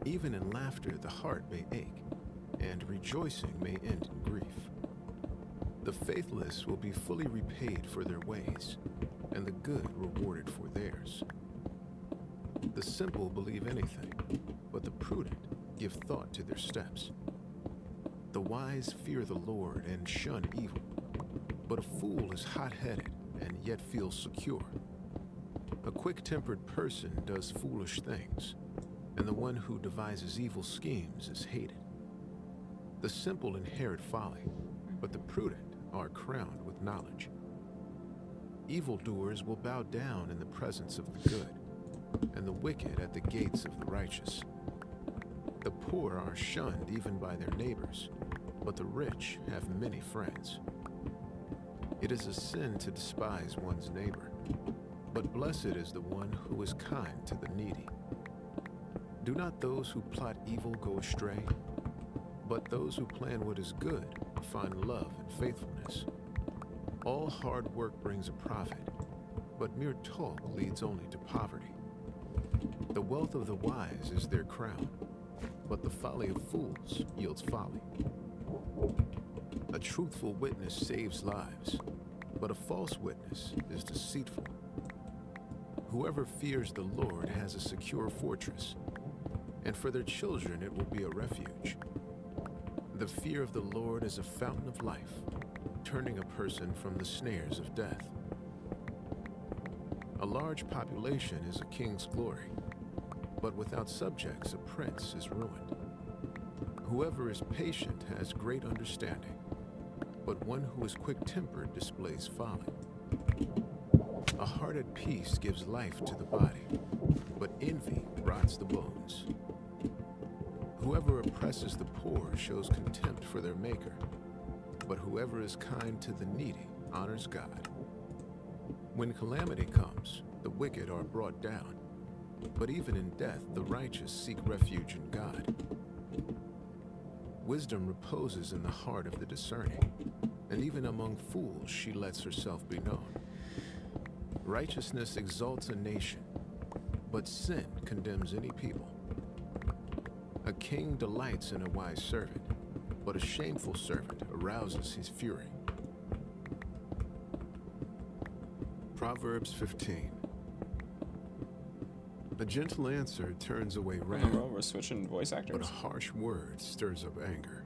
Even in laughter the heart may ache, and rejoicing may end in grief. The faithless will be fully repaid for their ways, and the good rewarded for theirs. The simple believe anything, but the prudent give thought to their steps. The wise fear the Lord and shun evil, but a fool is hot-headed and yet feels secure. A quick-tempered person does foolish things, and the one who devises evil schemes is hated. The simple inherit folly, but the prudent are crowned with knowledge. Evildoers will bow down in the presence of the good, and the wicked at the gates of the righteous. The poor are shunned even by their neighbors, but the rich have many friends. It is a sin to despise one's neighbor, but blessed is the one who is kind to the needy. Do not those who plot evil go astray, but those who plan what is good find love and faithfulness. All hard work brings a profit, but mere talk leads only to poverty. The wealth of the wise is their crown, but the folly of fools yields folly. A truthful witness saves lives, but a false witness is deceitful. Whoever fears the Lord has a secure fortress, and for their children it will be a refuge. The fear of the Lord is a fountain of life, turning a person from the snares of death. A large population is a king's glory, but without subjects a prince is ruined. Whoever is patient has great understanding, but one who is quick-tempered displays folly. A heart at peace gives life to the body, but envy rots the bones. Whoever oppresses the poor shows contempt for their maker, but whoever is kind to the needy honors God. When calamity comes, the wicked are brought down, but even in death the righteous seek refuge in God. Wisdom reposes in the heart of the discerning, and even among fools she lets herself be known. Righteousness exalts a nation, but sin condemns any people. A king delights in a wise servant, but a shameful servant arouses his fury. Proverbs 15. A gentle answer turns away Oh, wrath, bro, we're switching voice but a actors. harsh word stirs up anger.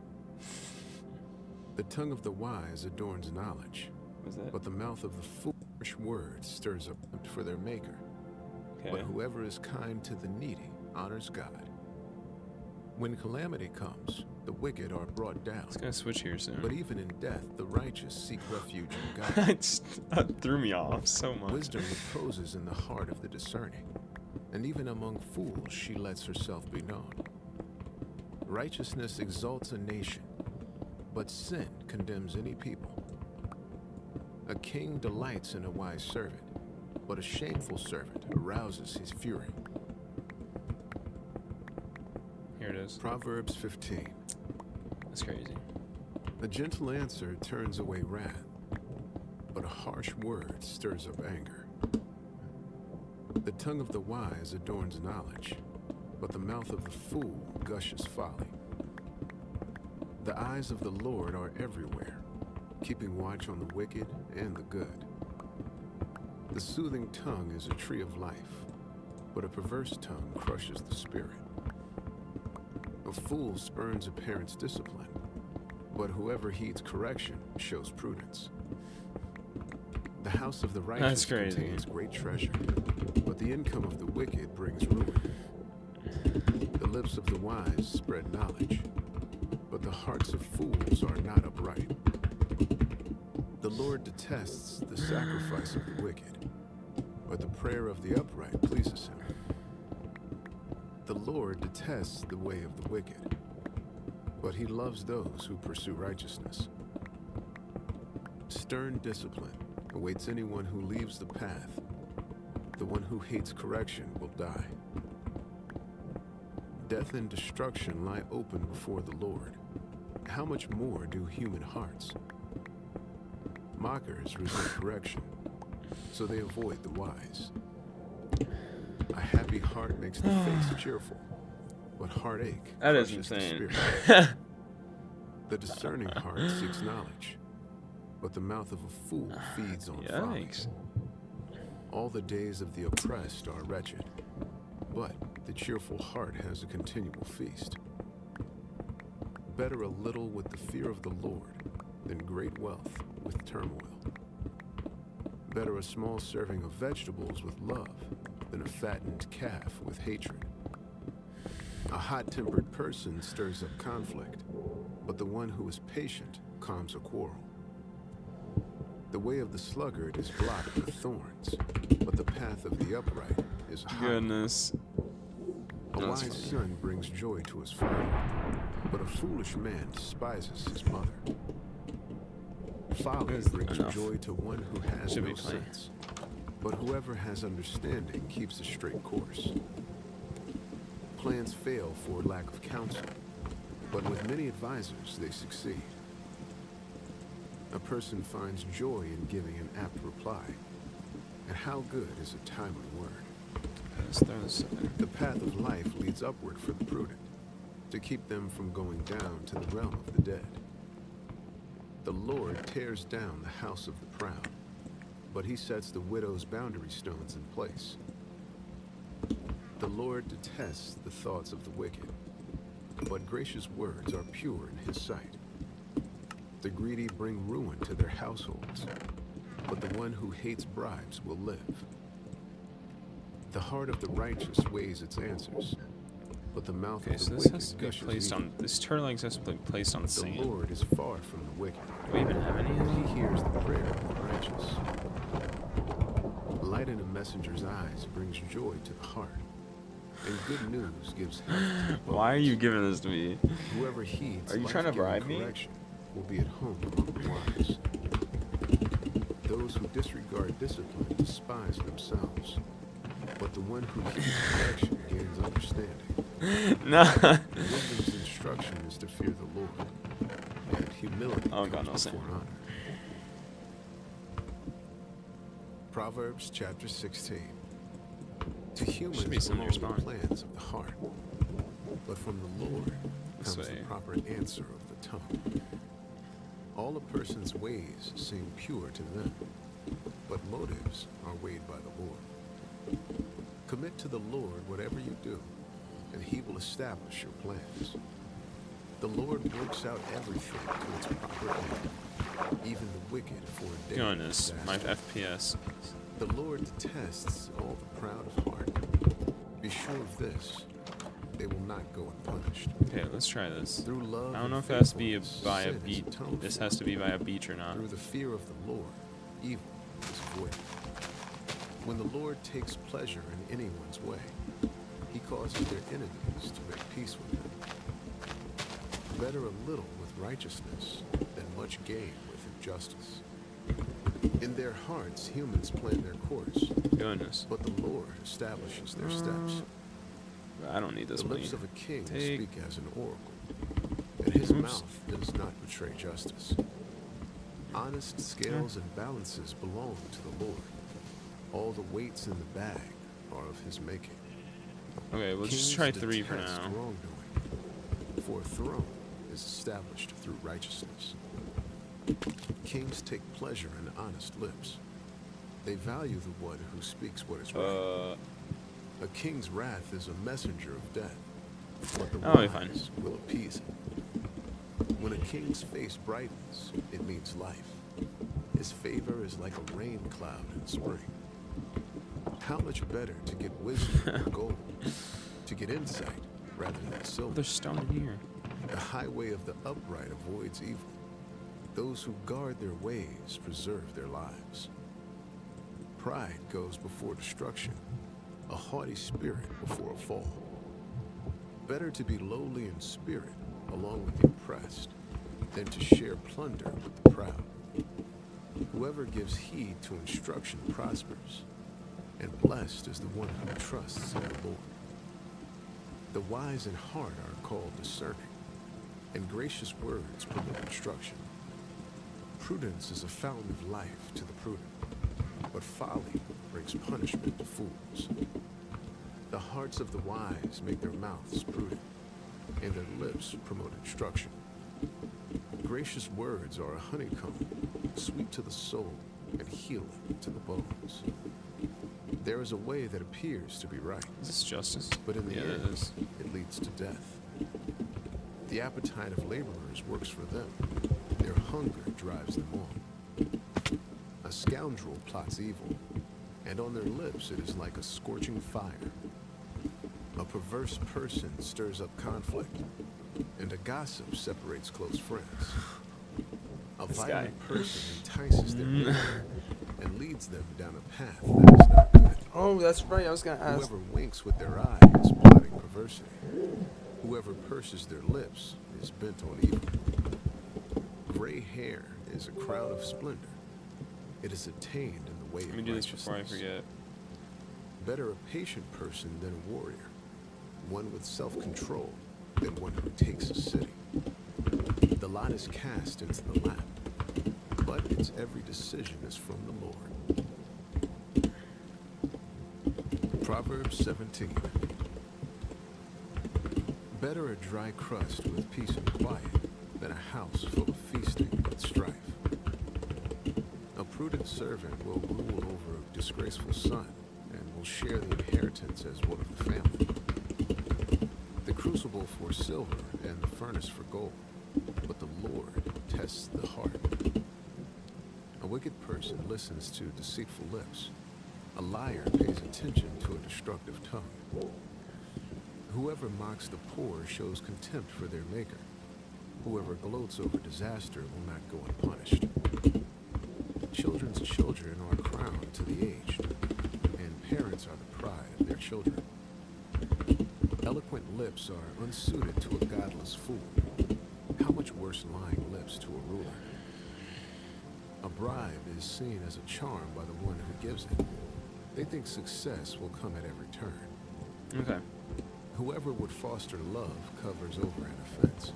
The tongue of the wise adorns knowledge, Was it? but the mouth of the foolish words stirs up contempt for their maker. Okay. But whoever is kind to the needy honors God. When calamity comes, the wicked are brought down, It's gonna switch here soon. but even in death, the righteous seek refuge in God. That threw me off so much. Wisdom reposes in the heart of the discerning, and even among fools she lets herself be known. Righteousness exalts a nation, but sin condemns any people. A king delights in a wise servant, but a shameful servant arouses his fury. Here it is. Proverbs 15. That's crazy. A gentle answer turns away wrath, but a harsh word stirs up anger. The tongue of the wise adorns knowledge, but the mouth of the fool gushes folly. The eyes of the Lord are everywhere, keeping watch on the wicked and the good. The soothing tongue is a tree of life, but a perverse tongue crushes the spirit. A fool spurns a parent's discipline, but whoever heeds correction shows prudence. The house of the righteous That's crazy. contains great treasure, but the income of the wicked brings ruin. The lips of the wise spread knowledge, but the hearts of fools are not upright. The Lord detests the sacrifice of the wicked, but the prayer of the upright pleases him. The Lord detests the way of the wicked, but he loves those who pursue righteousness. Stern discipline awaits anyone who leaves the path. The one who hates correction will die. Death and destruction lie open before the Lord. How much more do human hearts? Mockers resent correction, so they avoid the wise. A happy heart makes the face cheerful, but heartache That is crushes the insane. spirit. The discerning heart seeks knowledge, but the mouth of a fool feeds on folly. Yikes. All the days of the oppressed are wretched, but the cheerful heart has a continual feast. Better a little with the fear of the Lord than great wealth with turmoil. Better a small serving of vegetables with love than a fattened calf with hatred. A hot-tempered person stirs up conflict, but the one who is patient calms a quarrel. The way of the sluggard is blocked with thorns, but the path of the upright is a highway. Goodness. A That's wise funny. son brings joy to his father, but a foolish man despises his mother. Folly That's brings enough. joy to one who has Should no be plenty. sense, but whoever has understanding keeps a straight course. Plans fail for lack of counsel, but with many advisors they succeed. A person finds joy in giving an apt reply, and how good is a timely word. Let's throw this in. The path of life leads upward for the prudent, to keep them from going down to the realm of the dead. The Lord tears down the house of the proud, but he sets the widow's boundary stones in place. The Lord detests the thoughts of the wicked, but gracious words are pure in his sight. The greedy bring ruin to their households, but the one who hates bribes will live. The heart of the righteous weighs its answers, but the mouth Okay, of so the this wicked has to be gushes placed evil. on. This turtle eggs has to be placed on The sand. Lord is far from the wicked. Do we even have any of He them? hears the prayer of the righteous. Light in a messenger's eyes brings joy to the heart, and good news gives health to the bones. Why are you giving this to me? Whoever heeds Are you trying to life-giving bribe me? correction will be at home among the wise. Those who disregard discipline despise themselves, but the one who heeds correction gains understanding. No. Wisdom's instruction is to fear the Lord, and humility Oh, God, no comes sand. before honor. Proverbs chapter 16. To humans be some in belong your the spawn. plans of the heart, but from the Lord This comes the way. proper answer of the tongue. All a person's ways seem pure to them, but motives are weighed by the Lord. Commit to the Lord whatever you do, and he will establish your plans. The Lord works out everything to its proper end, even the wicked for a day. Goodness, of my disaster. FPS. The Lord detests all the proud of heart. Be sure of this, they will not go unpunished. Okay, let's try this. Through love I don't know and if it has to be faithfulness, by a sin is beach. atoned This for. has to be by a beach or not. Through the fear of the Lord, evil is avoided. When the Lord takes pleasure in anyone's way, he causes their enemies to make peace with them. Better a little with righteousness than much gain with injustice. In their hearts, humans plan their course, Goodness. but the Lord establishes their steps. I don't need this The money. lips of a king Take. speak as an oracle, and his Oops. mouth does not betray justice. Honest scales and balances belong to the Lord. All the weights in the bag are of his making. Okay, we'll just Kings try 3 for detest now. wrongdoing, for a throne is established through righteousness. Kings take pleasure in honest lips. They value the one who speaks what is right. A king's wrath is a messenger of death, but the That'll be fine. wise will appease it. When a king's face brightens, it means life. His favor is like a rain cloud in spring. How much better to get wisdom than gold, to get insight rather than silver. There's stone in here. The highway of the upright avoids evil. Those who guard their ways preserve their lives. Pride goes before destruction, a haughty spirit before a fall. Better to be lowly in spirit along with the oppressed than to share plunder with the proud. Whoever gives heed to instruction prospers, and blessed is the one who trusts in the Lord. The wise in heart are called discerning, and gracious words promote instruction. Prudence is a fountain of life to the prudent, but folly brings punishment to fools. The hearts of the wise make their mouths prudent, and their lips promote instruction. Gracious words are a honeycomb, sweet to the soul and healing to the bones. There is a way that appears to be right, Is this justice? but in the Yeah, end, it is. it leads to death. The appetite of laborers works for them. Their hunger drives them on. A scoundrel plots evil, and on their lips it is like a scorching fire. A perverse person stirs up conflict, and a gossip separates close friends. A This violent guy. person entices their neighbor and leads them down a path that is not good. Oh, that's right. I was gonna ask. Whoever winks with their eye is plotting perversity. Whoever purses their lips is bent on evil. Gray hair is a crown of splendor. It is attained in the way Let of me do this before I righteousness. forget. Better a patient person than a warrior, one with self-control than one who takes a city. The lot is cast into the lap, but its every decision is from the Lord. Proverbs 17. Better a dry crust with peace and quiet than a house full of feasting and strife. A prudent servant will rule over a disgraceful son and will share the inheritance as one of the family. The crucible for silver and the furnace for gold, but the Lord tests the heart. A wicked person listens to deceitful lips. A liar pays attention to a destructive tongue. Whoever mocks the poor shows contempt for their maker. Whoever gloats over disaster will not go unpunished. Children's children are a crown to the aged, and parents are the pride of their children. Eloquent lips are unsuited to a godless fool. How much worse lying lips to a ruler? A bribe is seen as a charm by the one who gives it. They think success will come at every turn. Okay. Whoever would foster love covers over an offense,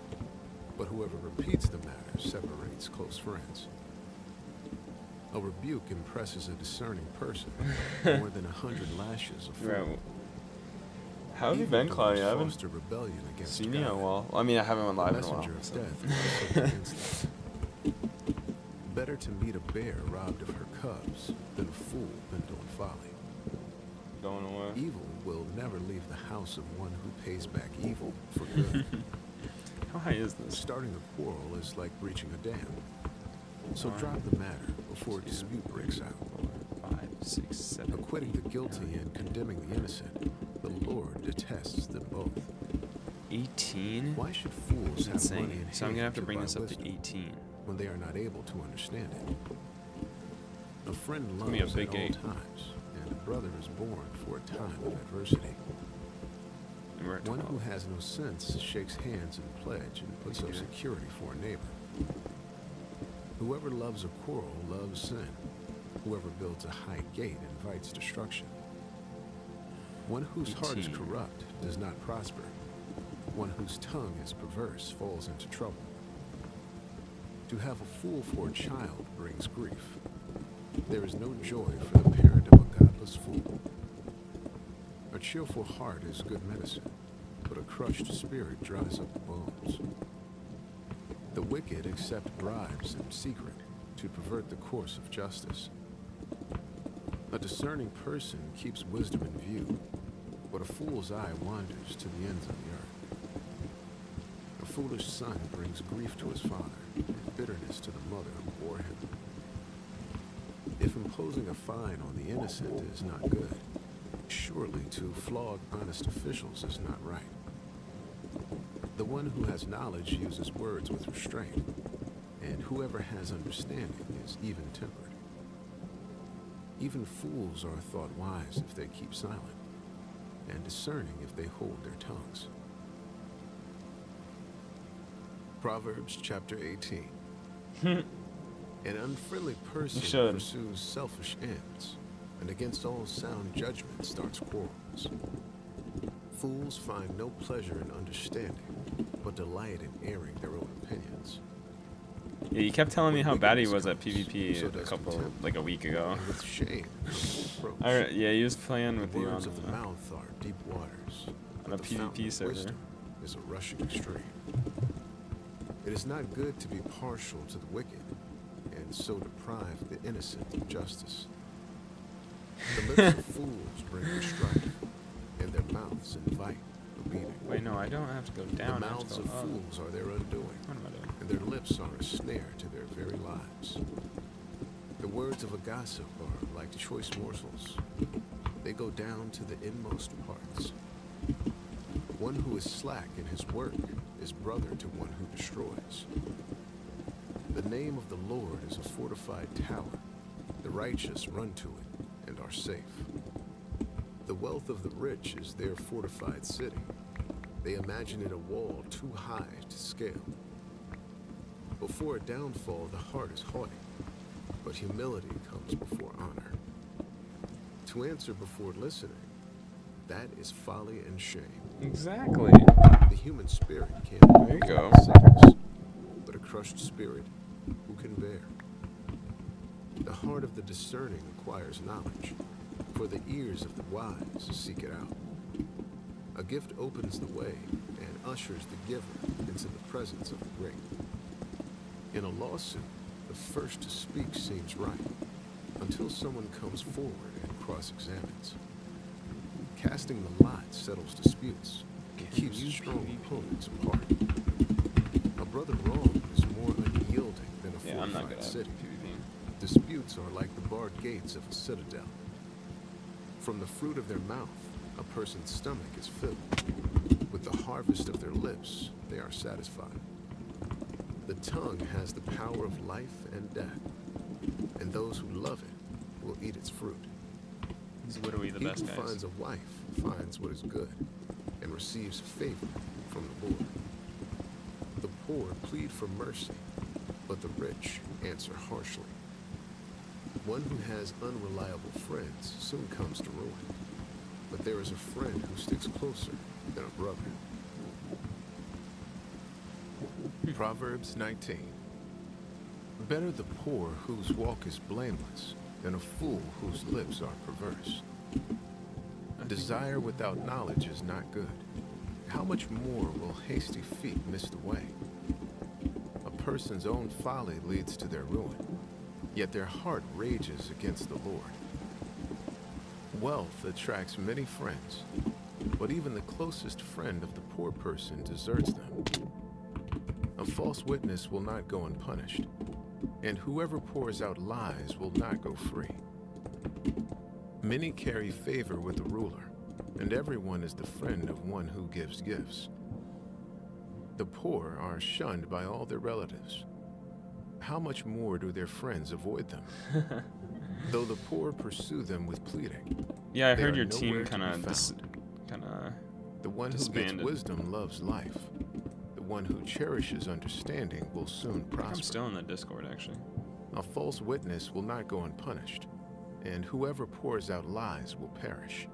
but whoever repeats the matter separates close friends. A rebuke impresses a discerning person more than 100 lashes of Right. fool. How have you been, Claudia? I haven't Foster rebellion against seen you in a God. while. I mean, I haven't went The live in a while. messenger of So. death rises up against them. Better to meet a bear robbed of her cubs than a fool bent on folly. Going away. Evil will never leave the house of one who pays back evil for good. How high is this? Starting a quarrel is like breaching a dam. So 1, drop the matter before a 2, dispute breaks out. 4, 5, 6, 7. Acquitting the guilty and condemning the innocent, the Lord detests them both. 18? Why should fools have money Insane. in So I'm gonna have to hand bring buy this up to wisdom 18. when they are not able to understand it? A friend gonna be a loves big at all 8. times, and a brother is born for a time of adversity. And we're at One 12. who has no sense shakes hands in pledge and puts up security for a neighbor. Whoever loves a quarrel loves sin. Whoever builds a high gate invites destruction. One whose heart is 18. corrupt does not prosper. One whose tongue is perverse falls into trouble. To have a fool for a child brings grief. There is no joy for the parent of a godless fool. A cheerful heart is good medicine, but a crushed spirit dries up the bones. The wicked accept bribes in secret to pervert the course of justice. A discerning person keeps wisdom in view, but a fool's eye wanders to the ends of the earth. A foolish son brings grief to his father and bitterness to the mother who bore him. If imposing a fine on the innocent is not good, surely to flog honest officials is not right. The one who has knowledge uses words with restraint, and whoever has understanding is even-tempered. Even fools are thought wise if they keep silent, and discerning if they hold their tongues. Proverbs chapter 18. An unfriendly person should. pursues selfish ends, and against all sound judgment starts quarrels. Fools find no pleasure in understanding, but delight in airing their own opinions. Yeah, you kept telling me how bad he was at So PvP does a contempt. week ago. And with shame comes reproach. Yeah, he was playing The with you on words of the mouth are deep waters. on a The fountain PvP of server. wisdom is a rushing stream. It is not good to be partial to the wicked, and so deprive the innocent of justice. The lips of fools bring strife, and their mouths invite a beating. Wait, no, I don't have to go The down. I have mouths to of go up. fools are their undoing, What am I doing? and their lips are a snare to their very lives. The words of a gossip are like choice morsels. They go down to the inmost parts. One who is slack in his work is brother to one who destroys. The name of the Lord is a fortified tower. The righteous run to it and are safe. The wealth of the rich is their fortified city. They imagine it a wall too high to scale. Before a downfall, the heart is haughty, but humility comes before honor. To answer before listening, that is folly and shame. Exactly. The human spirit can There you go. sickness, but a crushed spirit, who can bear? The heart of the discerning acquires knowledge, for the ears of the wise seek it out. A gift opens the way and ushers the giver into the presence of the great. In a lawsuit, the first to speak seems right, until someone comes forward and cross-examines. Casting the lot settles disputes and keeps strong opponents apart. A brother wronged is more unyielding than a Yeah, I'm not good fortified at city. PvP. Disputes are like the barred gates of a citadel. From the fruit of their mouth, a person's stomach is filled. With the harvest of their lips, they are satisfied. The tongue has the power of life and death, and those who love it will eat its fruit. This is literally the He best who guys. finds a wife finds what is good, and receives favor from the Lord. The poor plead for mercy, but the rich answer harshly. One who has unreliable friends soon comes to ruin, but there is a friend who sticks closer than a brother. Proverbs 19. Better the poor whose walk is blameless than a fool whose lips are perverse. Desire without knowledge is not good. How much more will hasty feet miss the way? A person's own folly leads to their ruin, yet their heart rages against the Lord. Wealth attracts many friends, but even the closest friend of the poor person deserts them. A false witness will not go unpunished, and whoever pours out lies will not go free. Many carry favor with the ruler, and everyone is the friend of one who gives gifts. The poor are shunned by all their relatives. How much more do their friends avoid them? Though the poor pursue them with pleading. Yeah, I they heard are your nowhere team to be found. The one who gets disbanded. wisdom loves life. The one who cherishes understanding will soon I'm prosper. still in the Discord, actually. A false witness will not go unpunished, and whoever pours out lies will perish.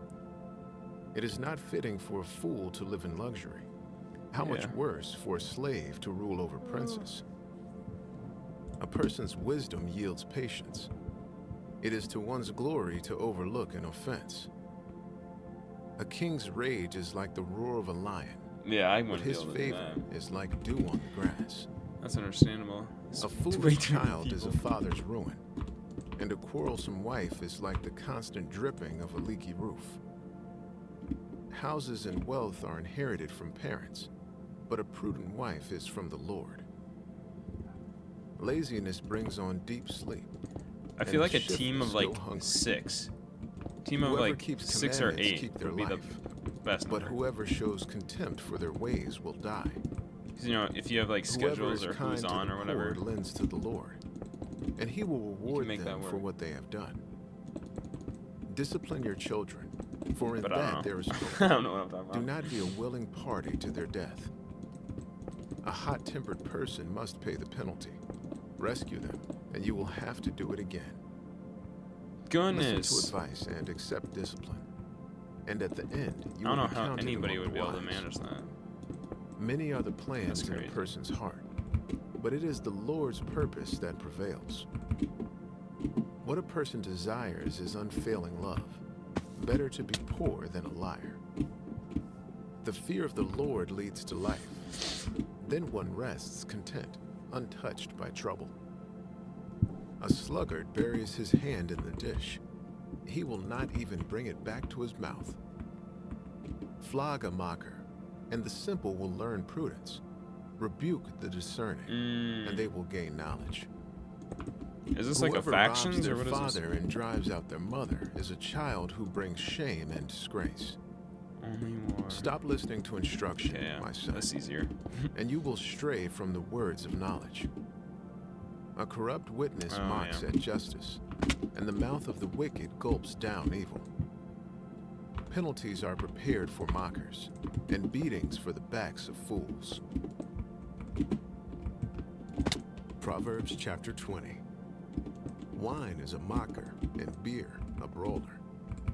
It is not fitting for a fool to live in luxury. How much worse for a slave to rule over princes? A person's wisdom yields patience. It is to one's glory to overlook an offense. A king's rage is like the roar of a lion, Yeah, I but wouldn't be his able to do favor that. is like dew on the grass. That's understandable. A way foolish too many child is a people. father's ruin, and a quarrelsome wife is like the constant dripping of a leaky roof. Houses and wealth are inherited from parents, but a prudent wife is from the Lord. Laziness brings on deep sleep. I feel and like a the team shiftless of like go hungry. 6. Team of Whoever like keeps 6 or commandments 8 keep their would be the life, best but number. whoever shows contempt for their ways will die. 'Cause, you know, if you have like Whoever schedules is or kind who's to on the or whatever, poor lends to the Lord, and he will reward make them that for work. what they have done. Discipline your children, for in but I that don't there is know. hope. I don't know what I'm talking Do about. not be a willing party to their death. A hot-tempered person must pay the penalty. Rescue them, and you will have to do it again. Listen Goodness. to advice and accept discipline. And at the end, you I will don't know be how counted anybody among would be the able to wise. manage that. Many are the plans That's in a crazy. person's heart, but it is the Lord's purpose that prevails. What a person desires is unfailing love. Better to be poor than a liar. The fear of the Lord leads to life. Then one rests content, untouched by trouble. A sluggard buries his hand in the dish. He will not even bring it back to his mouth. Flog a mocker, and the simple will learn prudence. Rebuke the discerning, and they will gain knowledge. Is this like a Whoever robs factions their or what is this? father and drives out their mother is a child who brings shame and disgrace. Only more. Stop listening to instruction, Okay, yeah, my son, that's easier. and you will stray from the words of knowledge. A corrupt witness Oh, mocks yeah. at justice, and the mouth of the wicked gulps down evil. Penalties are prepared for mockers, and beatings for the backs of fools. Proverbs chapter 20. Wine is a mocker, and beer a brawler.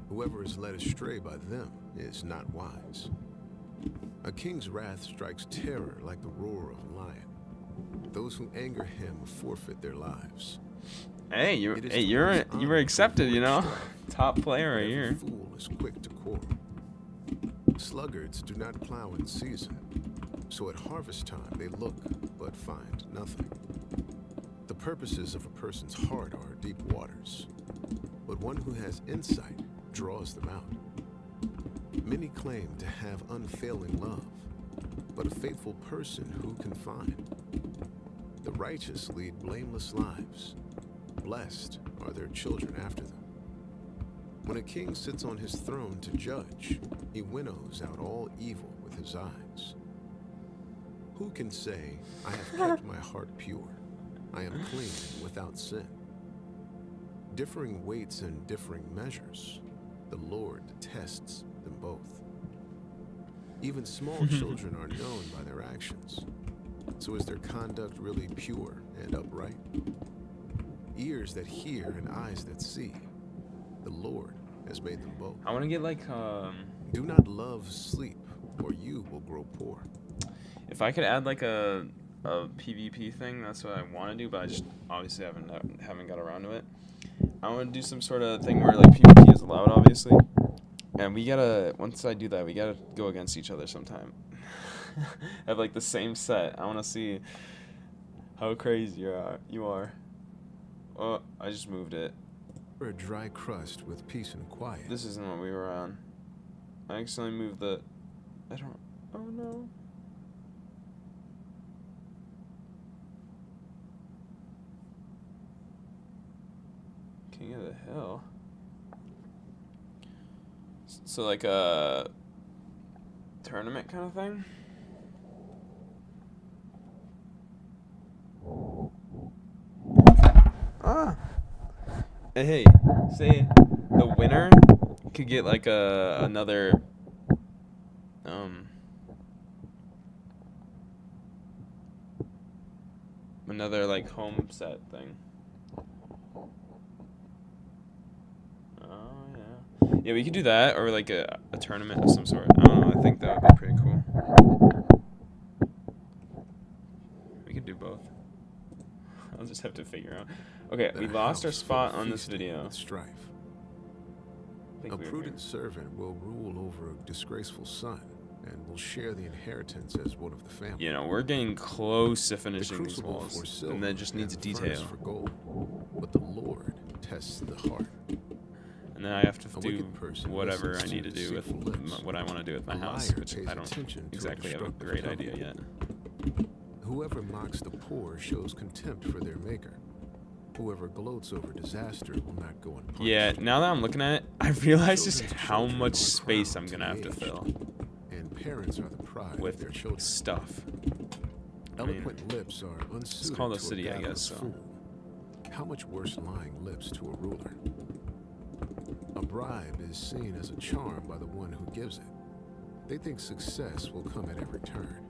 Whoever is led astray by them is not wise. A king's wrath strikes terror like the roar of a lion. Those who anger him forfeit their lives. Hey, It is to you were one's honor accepted, to you know? avoid strife, Top player but right every here. fool is quick to quarrel. Sluggards do not plow in season, so at harvest time they look but find nothing. The purposes of a person's heart are deep waters, but one who has insight draws them out. Many claim to have unfailing love, but a faithful person who can find? The righteous lead blameless lives. Blessed are their children after them. When a king sits on his throne to judge, he winnows out all evil with his eyes. Who can say, I have kept my heart pure, I am clean and without sin? Differing weights and differing measures, the Lord detests them both. Even small children are known by their actions. So is their conduct really pure and upright? Ears that hear and eyes that see, the Lord has made them both. I want to get like Do not love sleep, or you will grow poor. if I could add like a PvP thing, that's what I want to do, but I just obviously haven't got around to it. I want to do some sort of thing where like PvP is allowed, obviously, and once I do that, we gotta go against each other sometime. Have like the same set. I want to see how crazy you are. Oh, I just moved it. A dry crust with peace and quiet. This isn't what we were on. I accidentally moved the... I don't... Oh, no. King of the Hill. So, like a... tournament kind of thing? Ah! Hey, say the winner could get like another like home set thing. Oh yeah. Yeah, we could do that or like a tournament of some sort. I don't know, I think that would be pretty cool. We could do both. I'll just have to figure out. Okay, we lost our spot on this video. With strife. I think A we were prudent servant will rule over a disgraceful son and will share the inheritance as one of the family. You know, we're getting close to The finishing these crucible for walls, silver and that just needs a and the furnace detail. for gold, but the Lord tests the heart. And then I have to A do wicked person whatever I listens need to to do with deceitful lips. what I want to do with my A house, liar which pays I don't attention to exactly have a destructive great tongue. idea yet. Whoever mocks the poor shows contempt for their maker. Whoever gloats over disaster will not go unpunished. Yeah, now that I'm looking at it, I realize just Children's how children much are space proud I'm to gonna have be to aged, fill And parents are the pride of their with children. stuff. I mean, Eloquent lips are unsuited called a to city, I godless guess, so. fool. How much worse lying lips to a ruler? A bribe is seen as a charm by the one who gives it. They think success will come at every turn.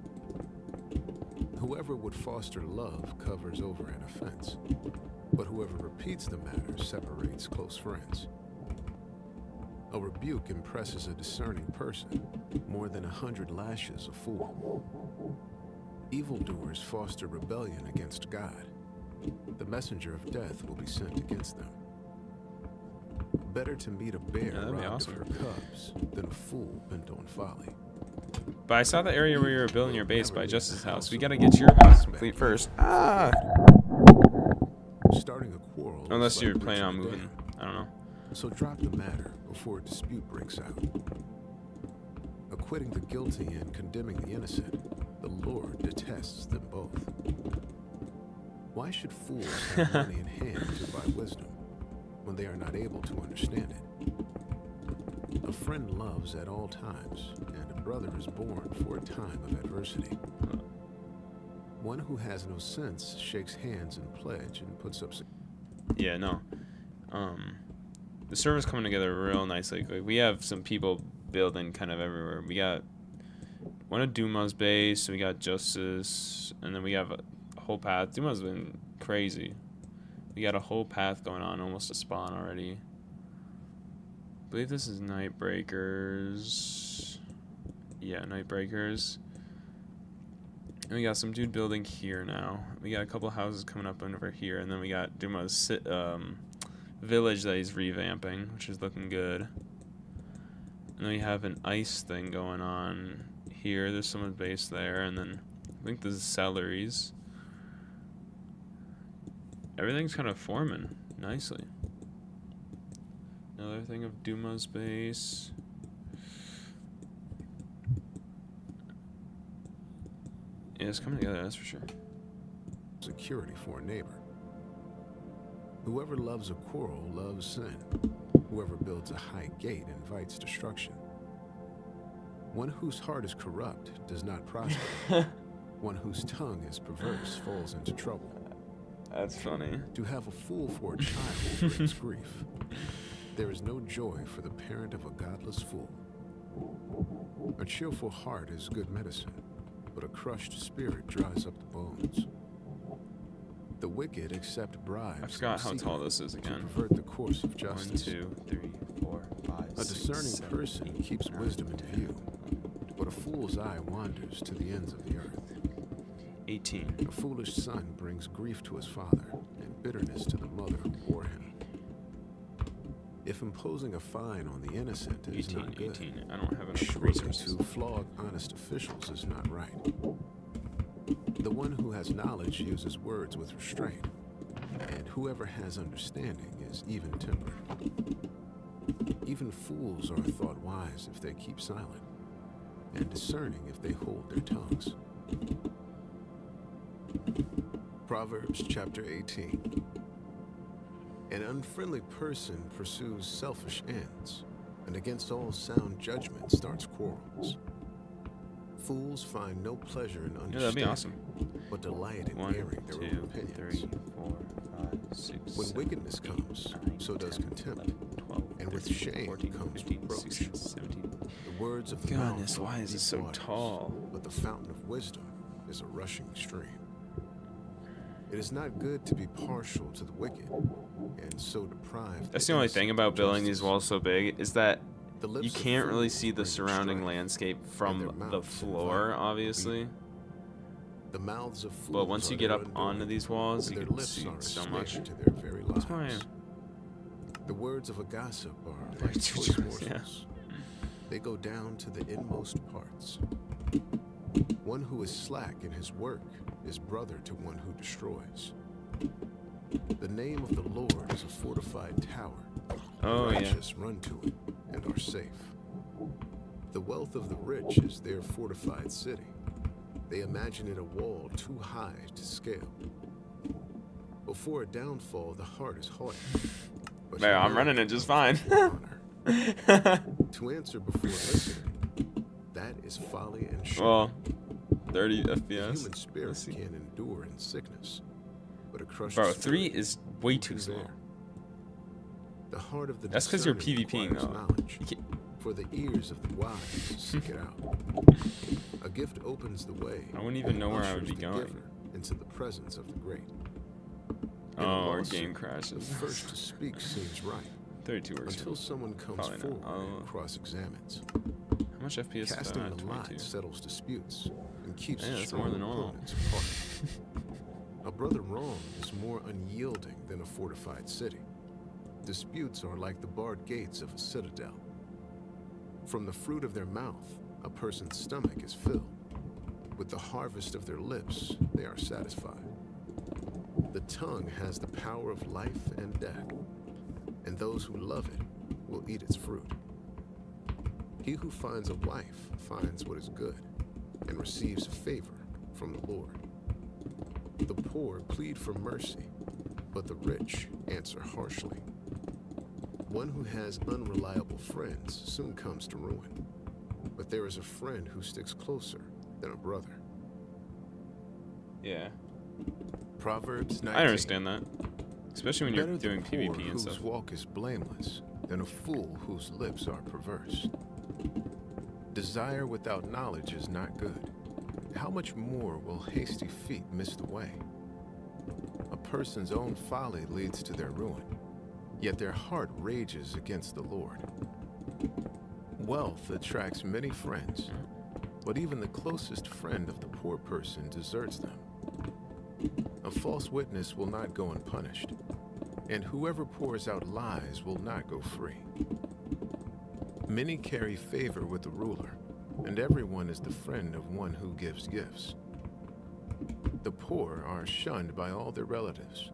Whoever would foster love covers over an offense, but whoever repeats the matter separates close friends. A rebuke impresses a discerning person more than 100 lashes a fool. Evildoers foster rebellion against God. The messenger of death will be sent against them. Better to meet a bear Yeah, that'd be robbed awesome. of her cubs than a fool bent on folly. But I saw the area where you were building your base by Never leave Justice's the house. We of gotta one get your who house is complete back first. and Ah! Starting a quarrel is Unless like you're planning on bridging a moving. dam. I don't know. So drop the matter before a dispute breaks out. Acquitting the guilty and condemning the innocent, the Lord detests them both. Why should fools have money in hand to buy wisdom when they are not able to understand it? A friend loves at all times, and a brother is born for a time of adversity. One who has no sense shakes hands in pledge and puts up. Yeah, no. The server's coming together real nicely. Like, we have some people building kind of everywhere. We got one of Duma's base, we got Justice, and then we have a whole path. Duma's been crazy. We got a whole path going on, almost a spawn already. I believe this is Nightbreakers. Yeah, Nightbreakers. And we got some dude building here now. We got a couple houses coming up over here, and then we got Duma's village that he's revamping, which is looking good. And then we have an ice thing going on here. There's someone's base there, and then I think this is Celery's. Everything's kind of forming nicely. Another thing of Duma's base. Yeah, it's coming together, that's for sure. Security for a neighbor. Whoever loves a quarrel loves sin. Whoever builds a high gate invites destruction. One whose heart is corrupt does not prosper. One whose tongue is perverse falls into trouble. That's funny. To have a fool for a child brings grief. There is no joy for the parent of a godless fool. A cheerful heart is good medicine, but a crushed spirit dries up the bones. The wicked accept bribes. I forgot how in tall secret this is to again. pervert the course of 1, justice. 2, 3, 4, 5, A 6, discerning 7, person 8, keeps 9, wisdom in 10, view, but a fool's eye wanders to the ends of the earth. 18. A foolish son brings grief to his father and bitterness to the mother who bore him. If imposing a fine on the innocent is 18, not good, 18. I don't have enough surely resources. to flog honest officials is not right. The one who has knowledge uses words with restraint, and whoever has understanding is even-tempered. Even fools are thought wise if they keep silent, and discerning if they hold their tongues. Proverbs chapter 18. An unfriendly person pursues selfish ends, and against all sound judgment starts quarrels. Fools find no pleasure in Yeah, that'd be understanding, awesome. but delight in 1, airing their 2, own opinions. 3, 4, 5, 6. When 7, wickedness comes, 9, so does 10, contempt, 11, 12, and with 13, shame 14, comes 15, reproach. 16, 17. The words of the Goodness, mouth why are is it deep so waters, tall? but the fountain of wisdom is a rushing stream. It is not good to be partial to the wicked, and so deprive. That's the only thing about building these walls so big is that The you lips of can't really fools see the bring surrounding strife, landscape their from the mouths floor, invite obviously. The mouths of fools But once are you get their up onto undoing, these walls, and you their can lips see are a so snare much. to their very lives. That's why The words of a gossip are Very like choice dangerous, yeah. morsels. They go down to the inmost parts. One who is slack in his work is brother to one who destroys. The name of the Lord is a fortified tower. Oh, the yeah. righteous run to it and are safe. The wealth of the rich is their fortified city. They imagine it a wall too high to scale. Before a downfall, the heart is haughty. But Man, I'm humility running it just comes fine. before honor. To answer before listening, that is folly and shame. Well, 30 The FPS. human spirit Let's see. can endure in sickness, but a crushed Bro, spirit 3 is way who too can small. bear? The heart of the That's 'cause you're discerning PvPing requires though. knowledge, You can't- for the ears of the wise seek it out. A gift opens the way. I wouldn't even know where I would ushers be the going. giver into the presence of the great. In a Oh, our lawsuit, game the crashes. first to speak seems right 32 works. until someone comes Probably not. forward and cross-examines. How much FPS is that? Casting the 22. lie settles disputes and keeps Yeah, that's strong more than normal. opponents apart. A brother wrong is more unyielding than a fortified city. Disputes are like the barred gates of a citadel. From the fruit of their mouth, a person's stomach is filled. With the harvest of their lips, they are satisfied. The tongue has the power of life and death, and those who love it will eat its fruit. He who finds a wife finds what is good and receives favor from the Lord. The poor plead for mercy, but the rich answer harshly. One who has unreliable friends soon comes to ruin, but there is a friend who sticks closer than a brother. Yeah, Proverbs 19. I understand that. Especially when you're Better the doing poor PvP and whose stuff. walk is blameless than a fool whose lips are perverse. Desire without knowledge is not good. How much more will hasty feet miss the way? A person's own folly leads to their ruin, yet their heart rages against the Lord. Wealth attracts many friends, but even the closest friend of the poor person deserts them. A false witness will not go unpunished, and whoever pours out lies will not go free. Many carry favor with the ruler, and everyone is the friend of one who gives gifts. The poor are shunned by all their relatives.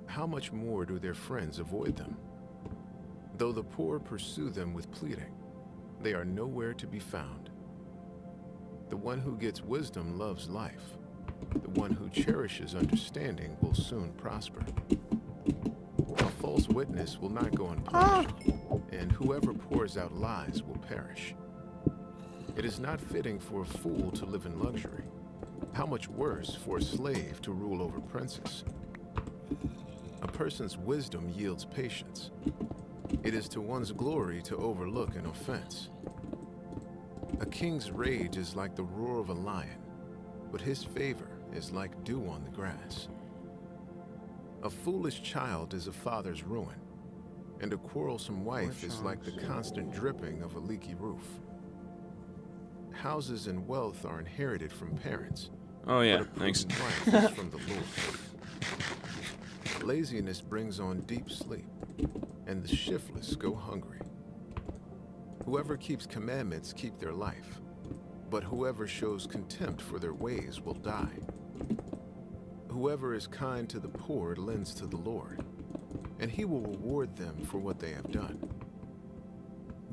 How much more do their friends avoid them? Though the poor pursue them with pleading, they are nowhere to be found. The one who gets wisdom loves life. The one who cherishes understanding will soon prosper. A false witness will not go unpunished, and whoever pours out lies will perish. It is not fitting for a fool to live in luxury. How much worse for a slave to rule over princes? A person's wisdom yields patience. It is to one's glory to overlook an offense. A king's rage is like the roar of a lion, but his favor is like dew on the grass. A foolish child is a father's ruin, and a quarrelsome wife is like the constant dripping of a leaky roof. Houses and wealth are inherited from parents. Oh yeah, but a thanks. prudent wife is from the Lord. Laziness brings on deep sleep, and the shiftless go hungry. Whoever keeps commandments keep their life, but whoever shows contempt for their ways will die. Whoever is kind to the poor lends to the Lord, and he will reward them for what they have done.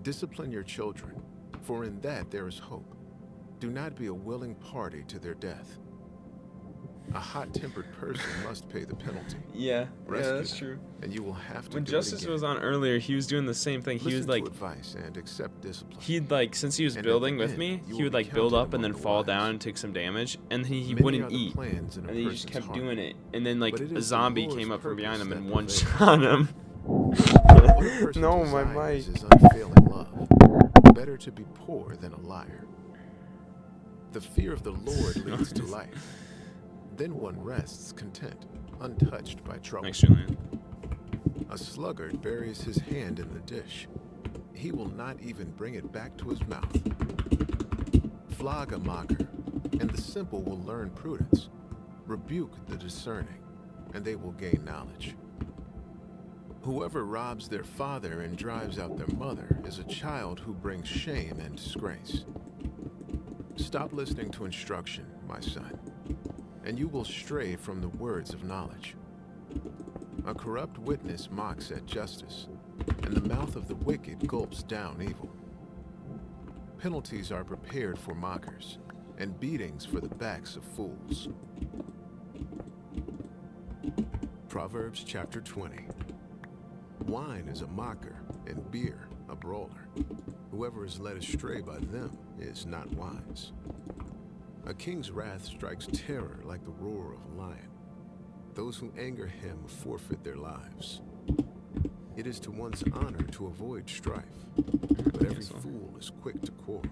Discipline your children, for in that there is hope. Do not be a willing party to their death. A hot-tempered person must pay the penalty. Yeah, Rescue that's them, true. and you will have to When do Justice it again. was on earlier, he was doing the same thing. He was Listen like, to advice and accept discipline. he'd like, since he was And at building the with end, me, you he will would be like build counted up and then among the fall wise. down and take some damage, and then he Many wouldn't are the eat, plans in a and then he just person's kept heart, doing it, and then like but it a is the zombie Lord's came up from behind him purpose and that one prevails. shot him. What a person No, my desires mic. is unfailing love. Better to be poor than a liar. The fear of the Lord leads to life. Then one rests content, untouched by trouble. Thanks, Julian. A sluggard buries his hand in the dish. He will not even bring it back to his mouth. Flog a mocker, and the simple will learn prudence. Rebuke the discerning, and they will gain knowledge. Whoever robs their father and drives out their mother is a child who brings shame and disgrace. Stop listening to instruction, my son, and you will stray from the words of knowledge. A corrupt witness mocks at justice, and the mouth of the wicked gulps down evil. Penalties are prepared for mockers, and beatings for the backs of fools. Proverbs chapter 20. Wine is a mocker, and beer a brawler. Whoever is led astray by them is not wise. A king's wrath strikes terror like the roar of a lion. Those who anger him forfeit their lives. It is to one's honor to avoid strife, but every fool is quick to quarrel.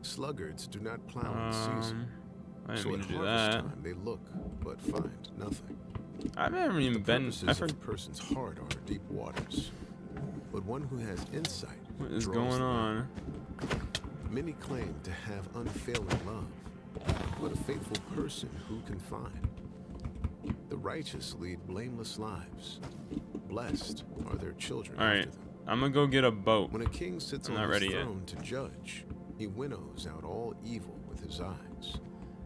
Sluggards do not plow in season, I didn't so mean at to do harvest that. time they look but find nothing. I've never even The been. purposes I've of heard. a person's heart are deep waters, but one who has insight What is draws going them out. on? Many claim to have unfailing love, but a faithful person who can find? The righteous lead blameless lives. Blessed are their children All right, after them. I'm gonna go get a boat. When a king sits I'm on not his ready yet. throne to judge, he winnows out all evil with his eyes.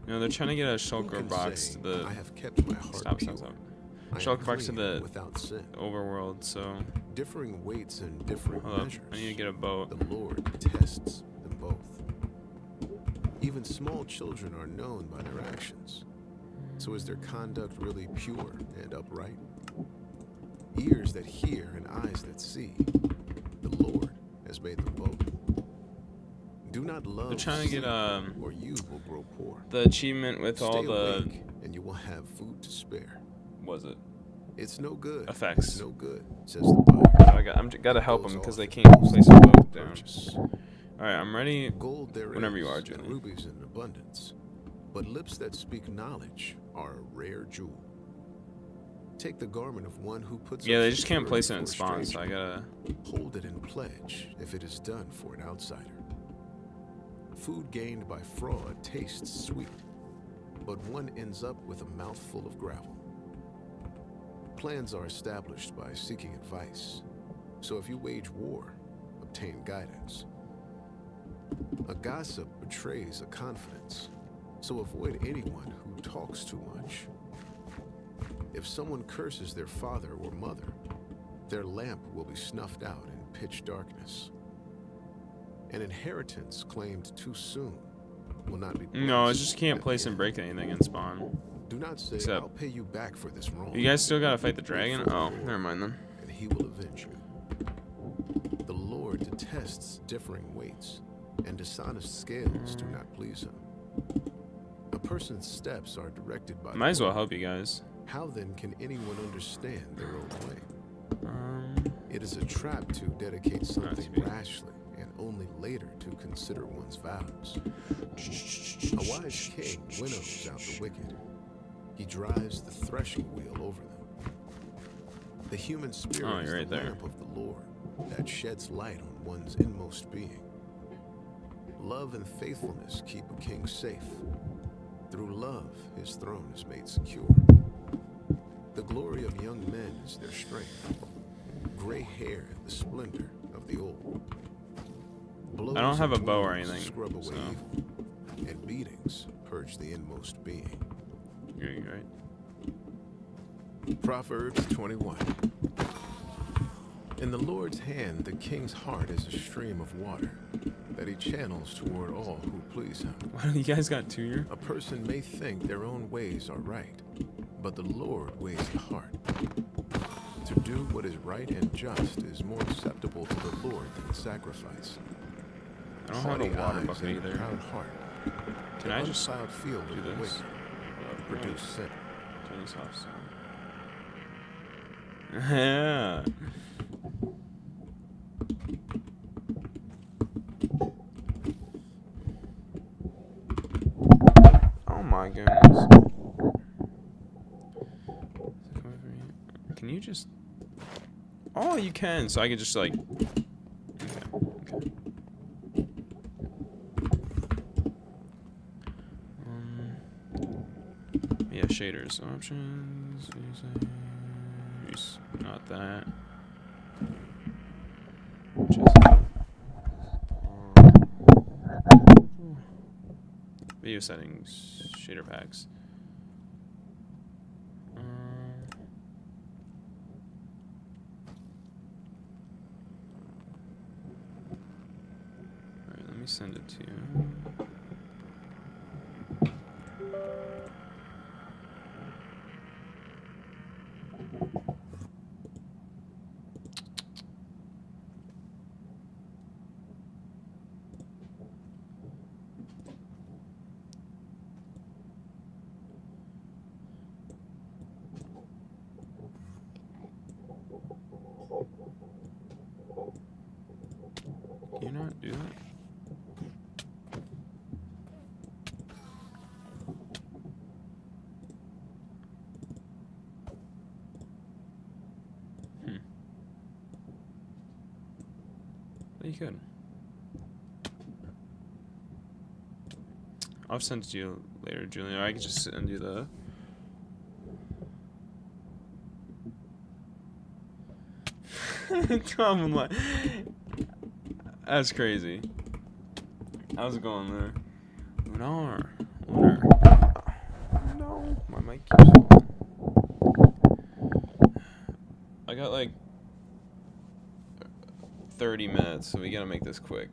You know, they're trying to get a Who shulker can box say, to the I have kept my heart stop, pure. stop, stop. I am Shulker box to clean the and without sin. overworld. So Differing weights and differing hold up, measures. I need to get a boat. The Lord tests them both. Even small children are known by their actions. So is their conduct really pure and upright? Ears that hear and eyes that see, the Lord has made them both. Do not love They're trying to get sleep, or you will grow poor. the achievement with Stay all the awake, and you will have food to spare. was it It's no good. effects. It's no good, says the buyer. I'm gotta help Goes them because off they and can't goes place to a boat down. purchase. All right, I'm ready. Gold there Whenever you is, are, and Julian. rubies in abundance, but lips that speak knowledge are a rare jewel. Take the garment of one who puts Yeah, up they just can't security place it for in a spawn, so I stranger. gotta. Hold it in pledge if it is done for an outsider. Food gained by fraud tastes sweet, but one ends up with a mouthful of gravel. Plans are established by seeking advice, so if you wage war, obtain guidance. A gossip betrays a confidence, so avoid anyone who talks too much. If someone curses their father or mother, their lamp will be snuffed out in pitch darkness. An inheritance claimed too soon will not be No, it's blessed just can't at place the and end. break anything in spawn. Do not say, Except- I'll pay you back for this wrong. You guys still gotta fight the Wait dragon? for the Oh, Lord, never mind then. and he will avenge you. The Lord detests differing weights, and dishonest scales do not please him. A person's steps are directed by Might as the well Lord. help you guys. How then can anyone understand their own way? Um, It is a trap to dedicate something speak. rashly and only later to consider one's vows. A wise king winnows out the wicked. He drives the threshing wheel over them. The human spirit Oh, is you're right the there. lamp of the Lord that sheds light on one's inmost being. Love and faithfulness keep a king safe. Through love, his throne is made secure. The glory of young men is their strength. Gray hair, the splendor of the old. Blows I don't have a and bow or wounds anything, Scrub away so. evil, and beatings purge the inmost being. agree, right? Proverbs 21. In the Lord's hand, the king's heart is a stream of water that he channels toward all who please him. Why do you guys got 2 year? A person may think their own ways are right, but the Lord weighs the heart. To do what is right and just is more acceptable to the Lord than sacrifice. I don't have a Haughty water eyes bucket and a either. proud heart. Can The I just unplowed field do of the this? wicked produce sin. Turn this off soon. Yeah. Oh my goodness. Can you just... Oh, you can. So I could just like... Okay. Yeah, shaders. Options. Use not that. Just... Video settings. Shader packs. Alright, let me send it to you. Can you not do that? Well, you could. I'll send it to you later, Julian. Or I could just send you the... Tom, like... That's crazy. How's it going there? Lunar. No, my mic keeps on. I got like 30 minutes, so we gotta make this quick.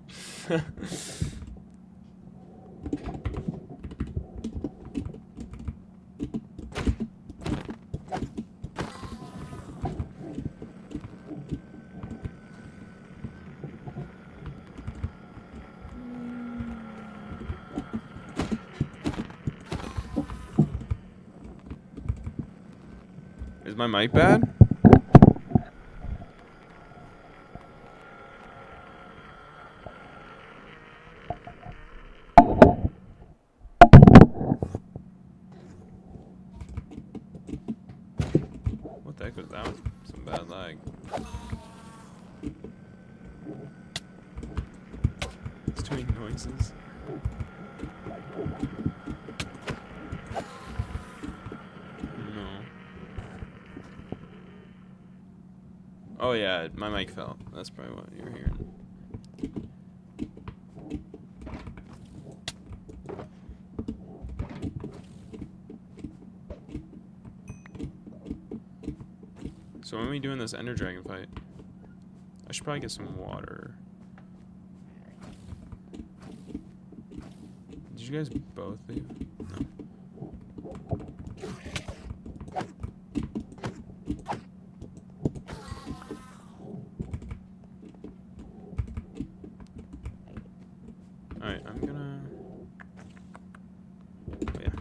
Is my mic bad? What the heck was that? Some bad lag. It's doing noises. Oh yeah, my mic fell. That's probably what you're hearing. So when are we doing this Ender Dragon fight? I should probably get some water. Did you guys both leave? No. Alright, I'm gonna... Oh, yeah.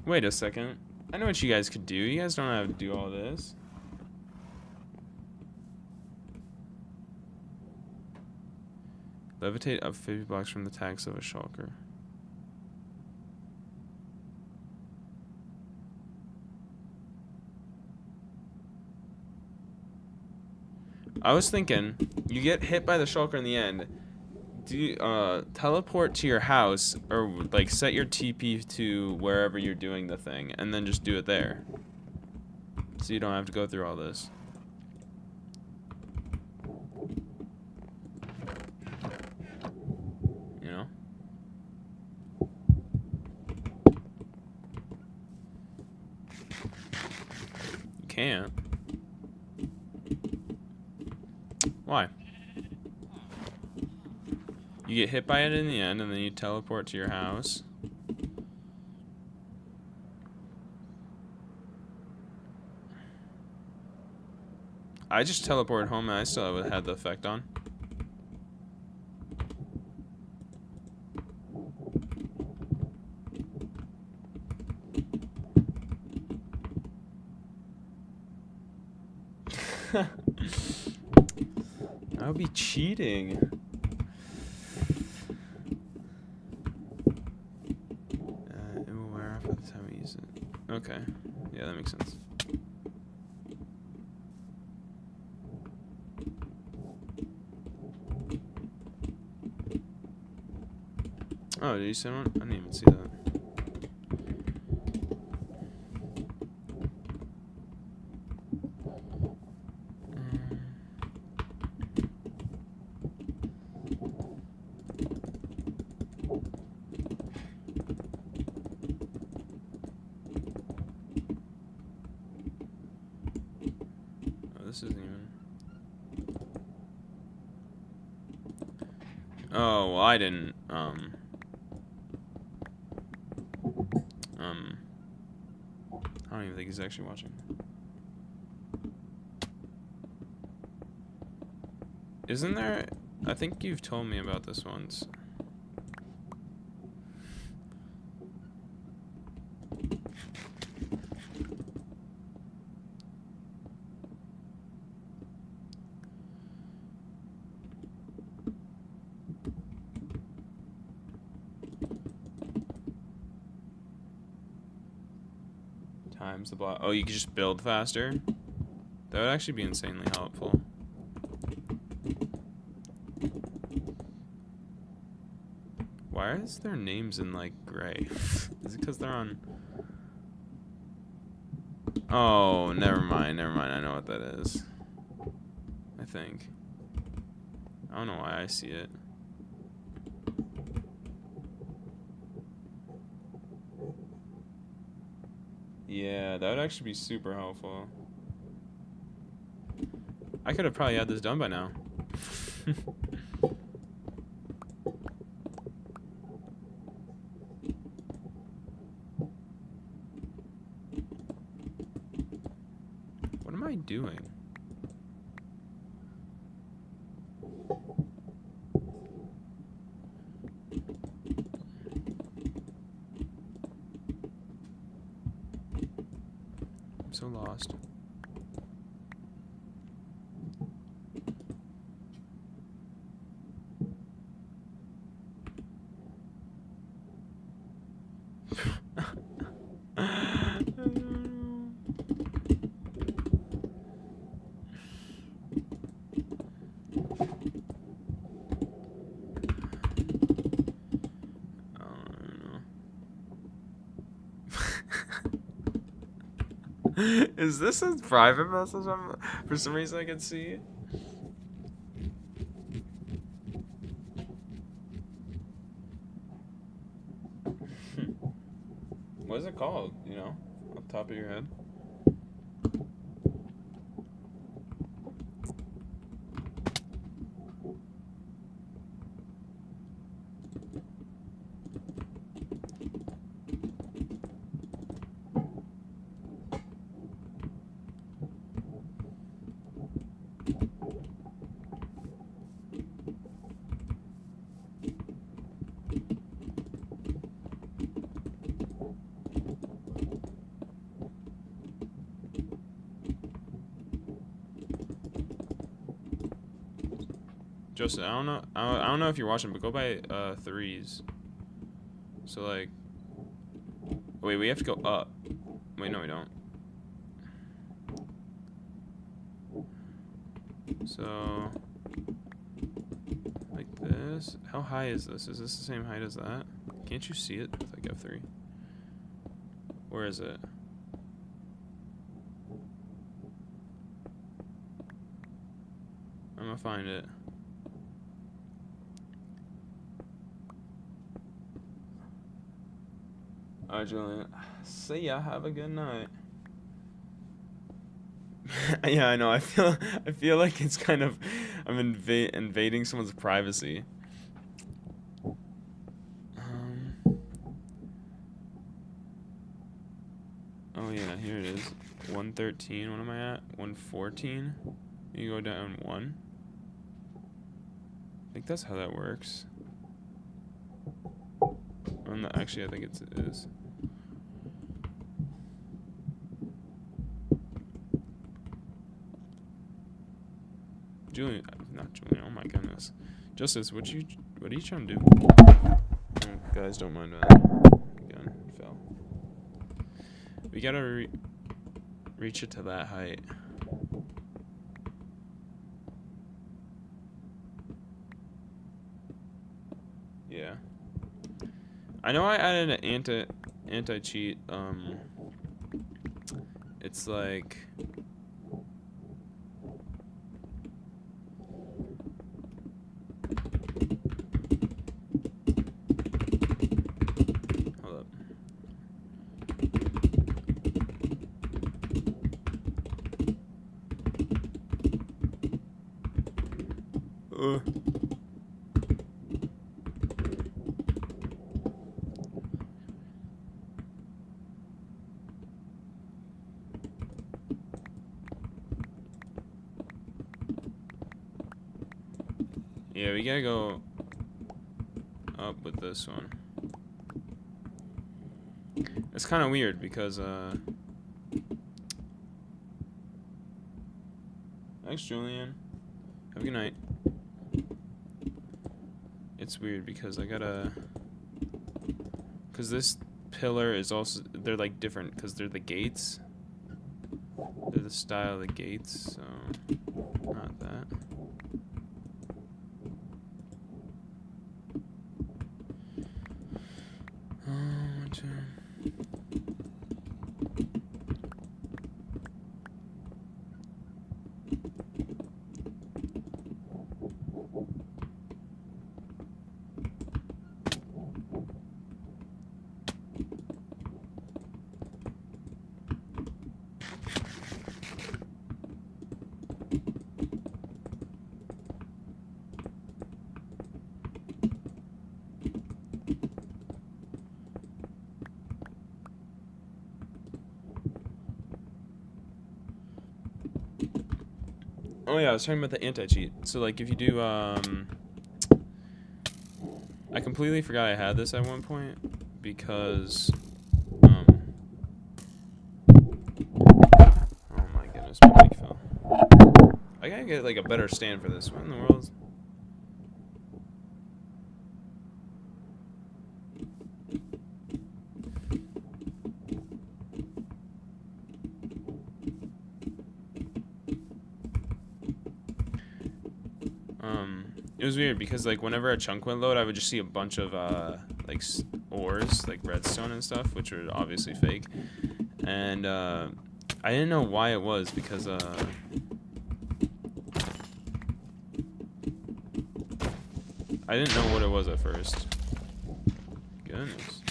Wait a second. I know what you guys could do. You guys don't have to do all this. Levitate up 50 blocks from the tags of a shulker. I was thinking, you get hit by the shulker in the end. Do you, teleport to your house, or like set your TP to wherever you're doing the thing, and then just do it there. So you don't have to go through all this. You know? You can't. Why? You get hit by it in the end, and then you teleport to your house. I just teleported home and I still would have had the effect on. That would be cheating. It will wear off by the time we use it. Okay. Yeah, that makes sense. Oh, did you send one? I didn't even see that. Oh, this isn't even. Oh, well, I didn't. I don't even think he's actually watching. Isn't there? I think you've told me about this once. Times the block. Oh, you can just build faster? That would actually be insanely helpful. Why is their names in, like, gray? Is it because they're on... Oh, never mind. I know what that is. I think. I don't know why I see it. Yeah, that would actually be super helpful. I could have probably had this done by now. What am I doing? I'm so lost. Is this a private message? For some reason I can see. What is it called? You know, off the top of your head. Joseph, I don't know if you're watching, but go by threes. So like, wait, we have to go up. Wait, no, we don't. So like this. How high is this? Is this the same height as that? Can't you see it with like F3? Where is it? gonna find it. Alright, Julian. See ya. Have a good night. Yeah, I know. I feel like it's kind of I'm invading someone's privacy. Oh yeah, here it is. 113. What am I at? 114. You go down one. I think that's how that works. Actually, I think it is. Julian, not Julian. Oh my goodness, Justice, what are you trying to do? Oh, guys, don't mind that. Gun fell. We gotta reach it to that height. Yeah. I know I added an anti-cheat. It's like hold up. Yeah, we gotta go up with this one. It's kind of weird because, thanks, Julian. Have a good night. It's weird because I gotta, because this pillar is also, they're like different because they're the gates. They're the style of the gates, so not that. Oh yeah, I was talking about the anti-cheat. So like if you do I completely forgot I had this at one point because oh my goodness, my mic fell. I gotta get like a better stand for this. What in the world is... It was weird because like whenever a chunk went load, I would just see a bunch of like ores, like redstone and stuff, which were obviously fake. And I didn't know why it was because I didn't know what it was at first. Goodness.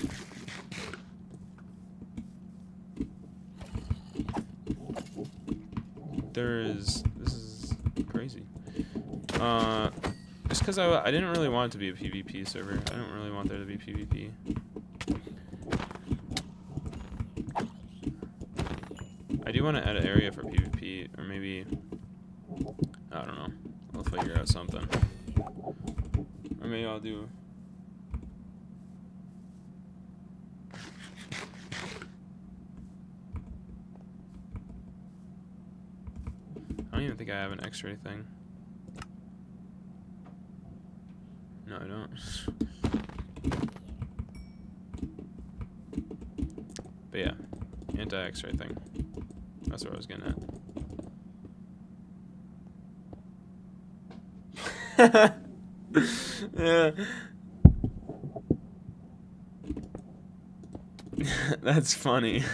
This is crazy. Just because I didn't really want it to be a PvP server. I don't really want there to be PvP. I do want to add an area for PvP, or maybe, I don't know. I'll figure out something. Or maybe I'll do... I don't even think I have an X-ray thing. No, I don't. But yeah, anti-X-ray thing. That's what I was getting at. Yeah. That's funny.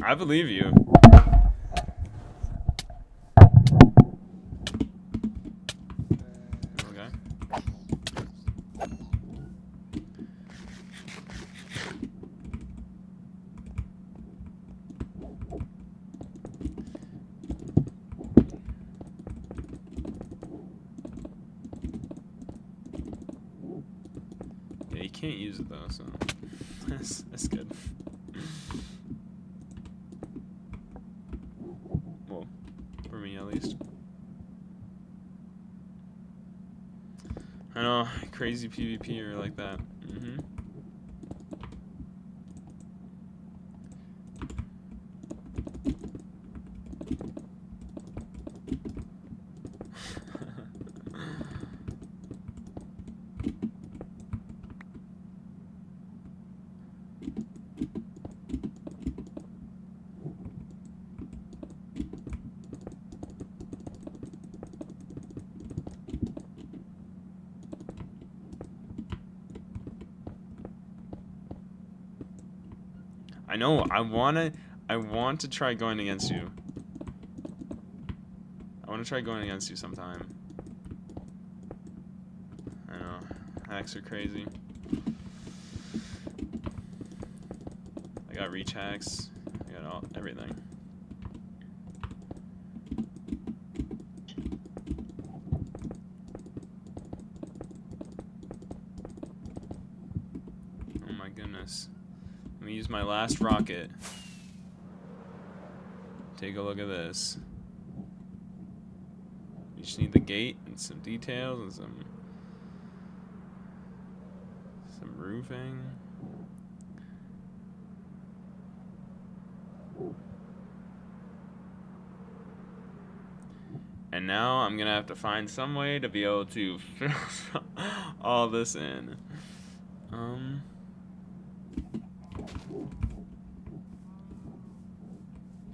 I believe you. Okay. Yeah, you can't use it though, so that's good. Well, for me at least. I know, crazy PvP or like that. I know, I want to try going against you. I want to try going against you sometime. I know, hacks are crazy. I got reach hacks. I got everything. Oh my goodness. Let me use my last rocket. Take a look at this. You just need the gate and some details and some roofing. And now I'm gonna have to find some way to be able to fill all this in.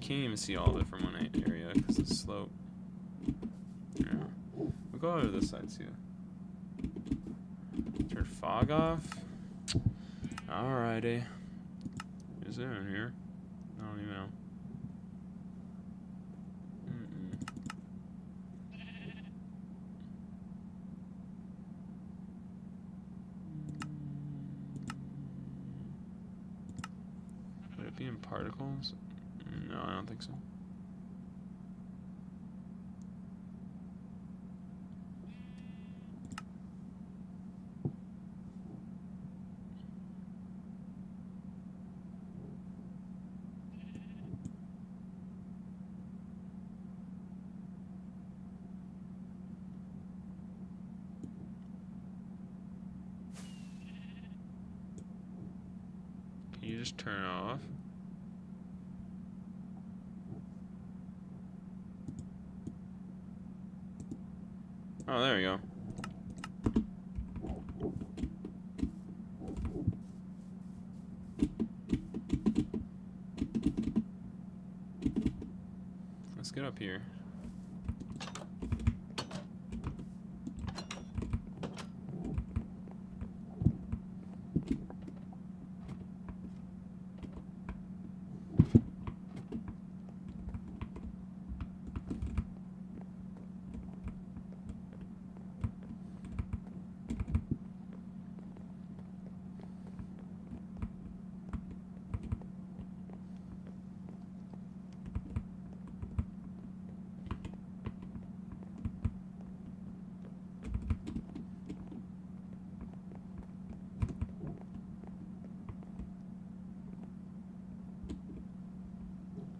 Can't even see all of it from one area because of the slope. Yeah. We'll go over to this side too. Turn fog off. Alrighty. Is there in here? I don't even know. Would it be in particles? No, I don't think so. Can you just turn it off? Oh, there we go. Let's get up here.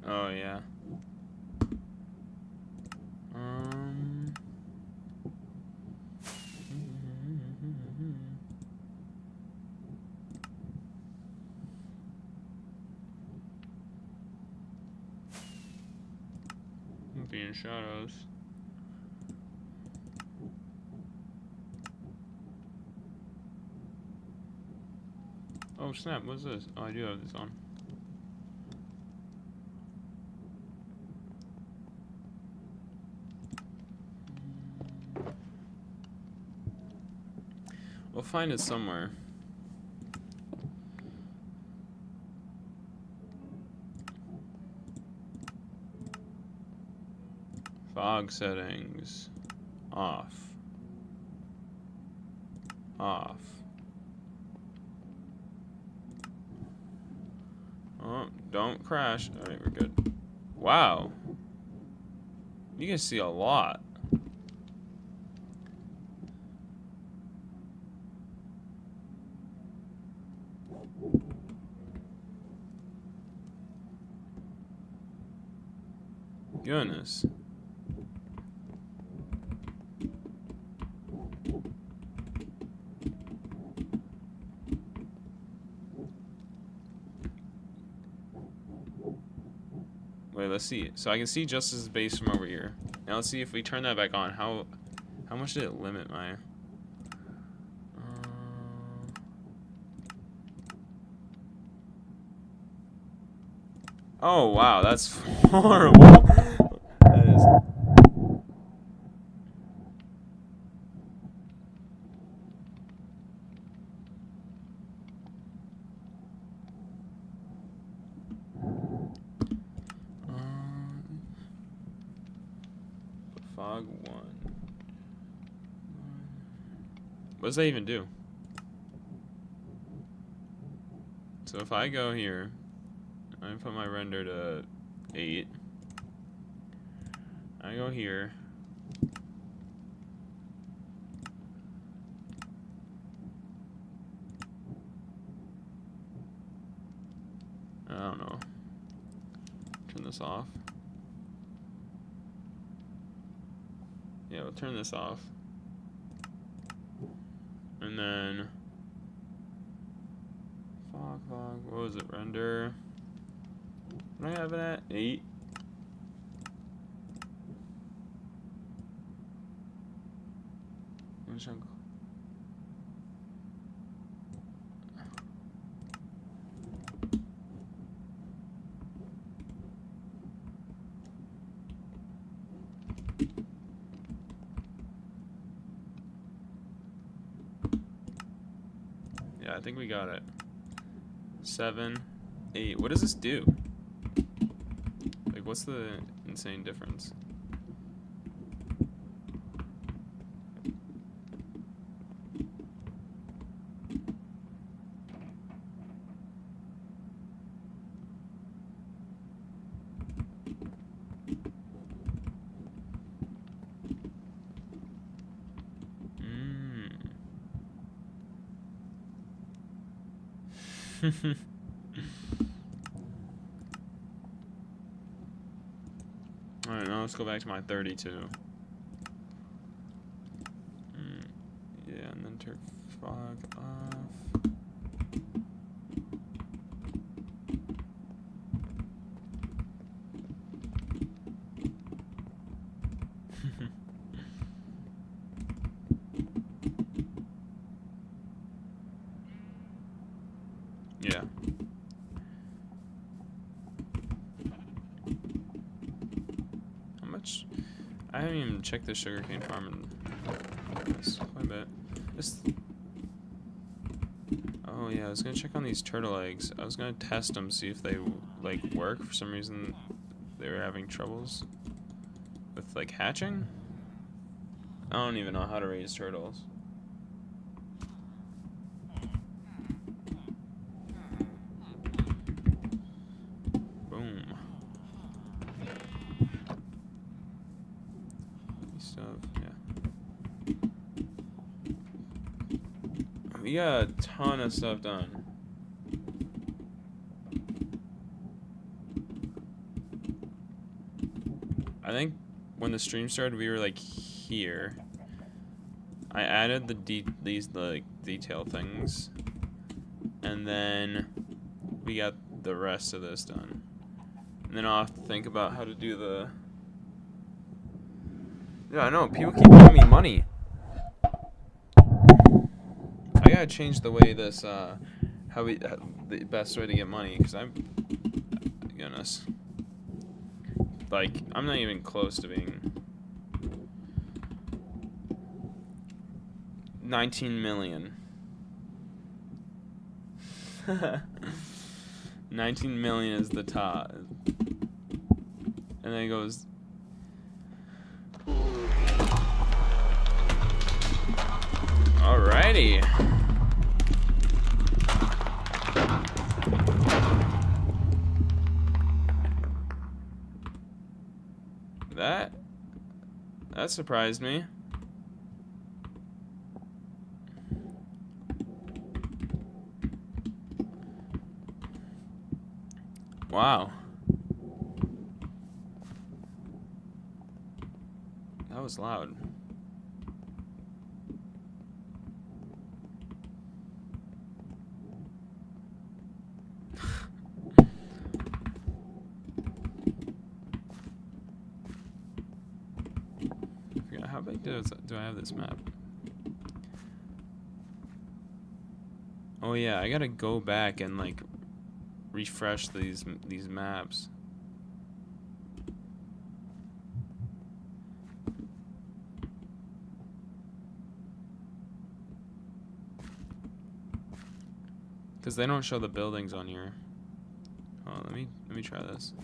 Oh, yeah. Be in shadows. Oh snap, what's this? Oh, I do have this on. We'll find it somewhere. Fog settings. Off. Off. Oh, don't crash. Alright, we're good. Wow. You can see a lot. Goodness. Wait, let's see. So I can see Justice's base from over here. Now let's see if we turn that back on. How much did it limit my? Oh wow, that's horrible. That is. Fog 1. What does that even do? So if I go here, I put my render to 8. I go here. I don't know. Turn this off. Yeah, we'll turn this off. And then fog, what was it? Render. What do I have it at? 8. Which one? Yeah, I think we got it. 7, 8. What does this do? Like, what's the insane difference? Alright, now let's go back to my 32. Yeah, and then turn fog off. Yeah. How much? I haven't even checked the sugarcane farm in quite a bit. Oh yeah, I was gonna check on these turtle eggs. I was gonna test them, see if they like work. For some reason, they were having troubles with like hatching. I don't even know how to raise turtles. We got a ton of stuff done. I think when the stream started, we were like here. I added these like detail things, and then we got the rest of this done. And then I'll have to think about how to do the. Yeah, I know people keep giving me money. I gotta change the way this, the best way to get money, because goodness. Like, I'm not even close to being 19 million. 19 million is the top. And then it goes. Alrighty. That surprised me. Wow. That was loud. How big do I have this map? Oh yeah, I gotta go back and like refresh these maps. Cause they don't show the buildings on here. Oh, let me try this.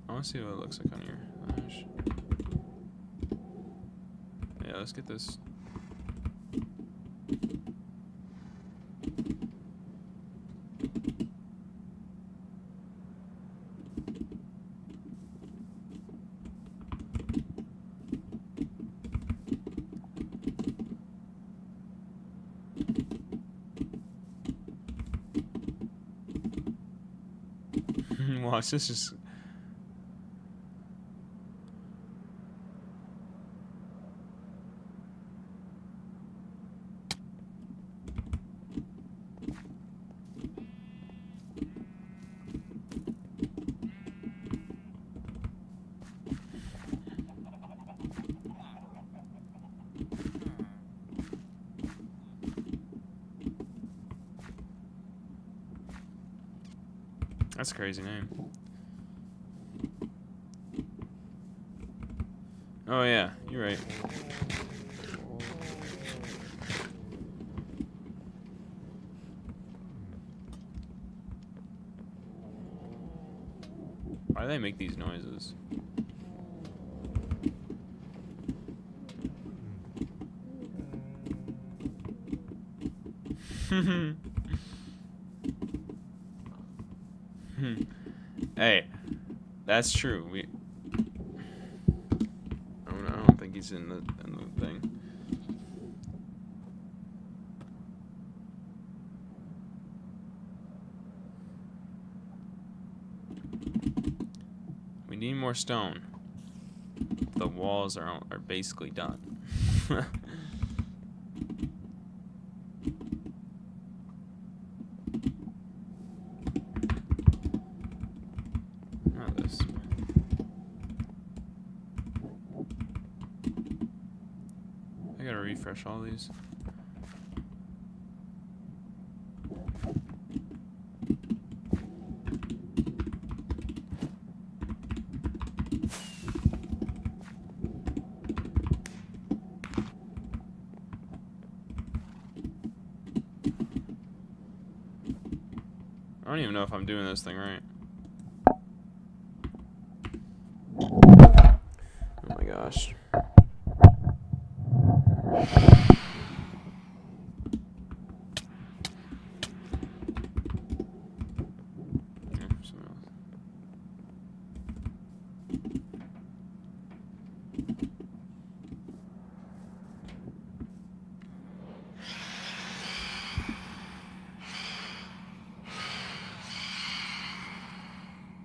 I wanna see what it looks like on here. Yeah, let's get this. Watch this just. That's a crazy name. Oh yeah, you're right. Why do they make these noises? Hey, that's true. I don't think he's in the thing. We need more stone. The walls are basically done. Not this. I gotta refresh all these. I don't even know if I'm doing this thing right. Oh my gosh.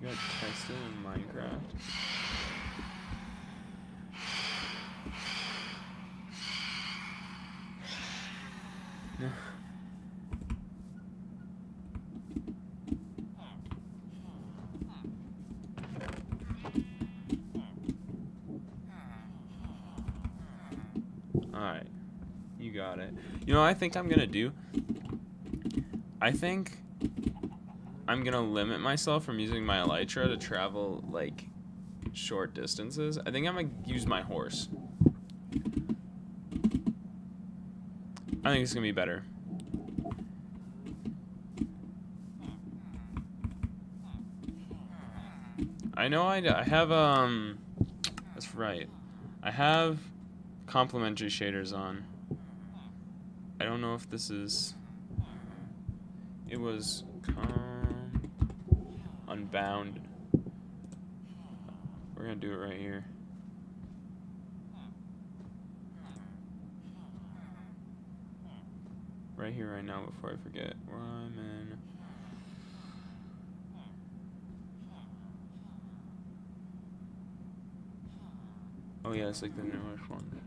You got tested in Minecraft? Alright. You got it. You know what I think I'm gonna do? I think I'm gonna limit myself from using my elytra to travel like short distances. I think I'm gonna use my horse. I think it's gonna be better. I know I have, that's right. I have complementary shaders on. I don't know if this is, it was, unbound. We're gonna do it right here. Right here, right now, before I forget where I'm in. Oh yeah, it's like the newest one.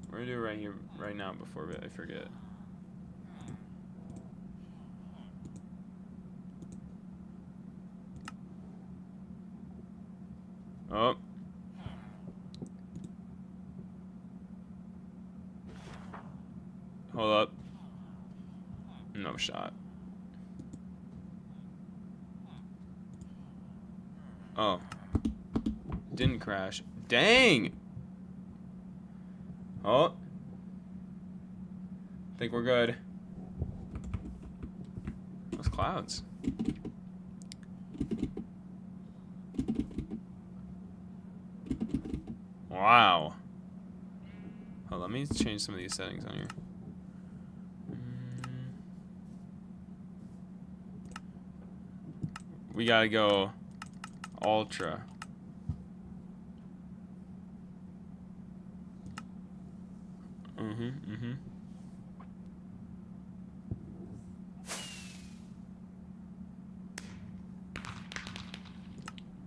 We're gonna do it right here, right now, before I forget. Oh. Hold up. No shot. Oh. Didn't crash. Dang! Oh. Think we're good. Those clouds. Wow. Oh, let me change some of these settings on here. We gotta go ultra.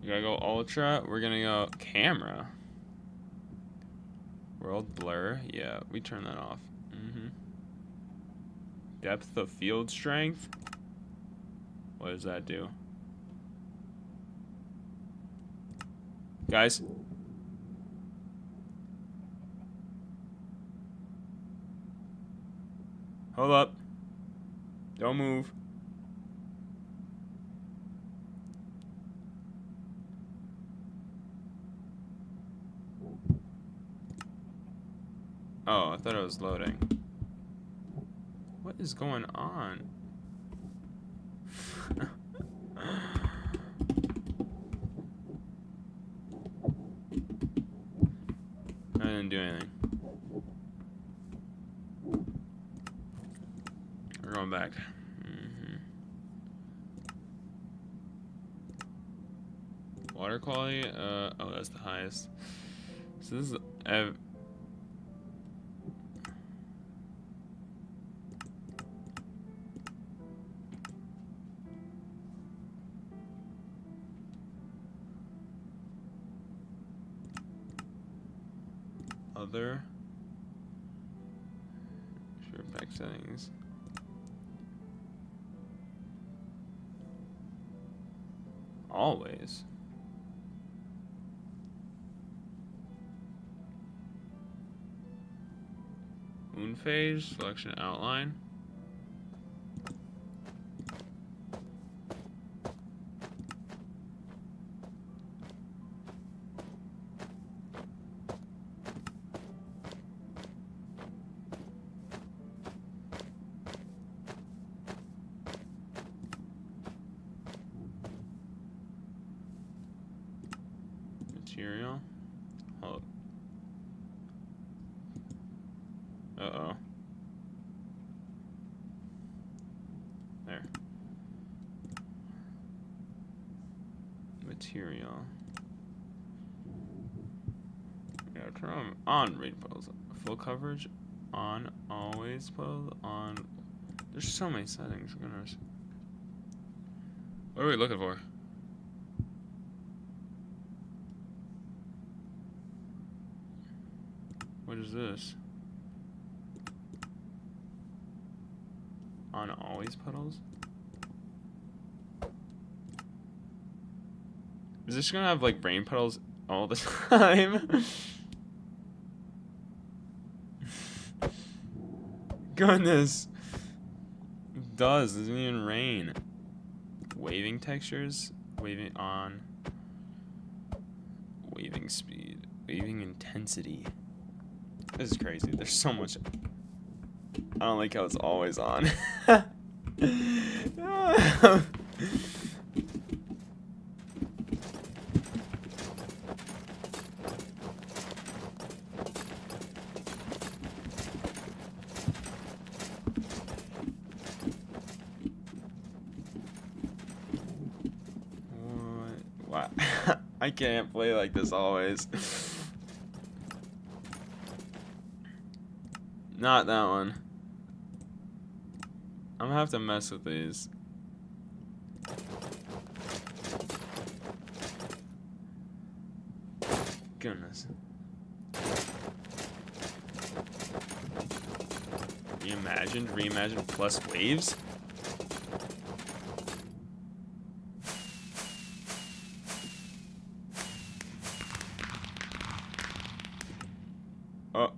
We gotta go ultra. We're gonna go camera. World blur. Yeah, we turn that off. Depth of field strength. What does that do? Guys? Hold up. Don't move. Oh, I thought it was loading. What is going on? I didn't do anything. We're going back. Water quality, oh, that's the highest. So this is, other, sure, pack settings. Always. Moon phase, selection outline. Material. Hold. Uh-oh. There. Material. Yeah, turn on read puddles. Full coverage. On always puddles. On. There's so many settings. Goodness. What are we looking for? What is this? On always puddles? Is this gonna have like rain puddles all the time? Goodness. It does. It doesn't even rain. Waving textures. Waving on. Waving speed. Waving intensity. This is crazy. There's so much I don't like how it's always on. What? I can't play like this always. Not that one. I'm gonna have to mess with these. Goodness. Reimagined plus waves? Oh.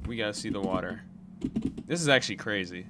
We gotta see the water. This is actually crazy.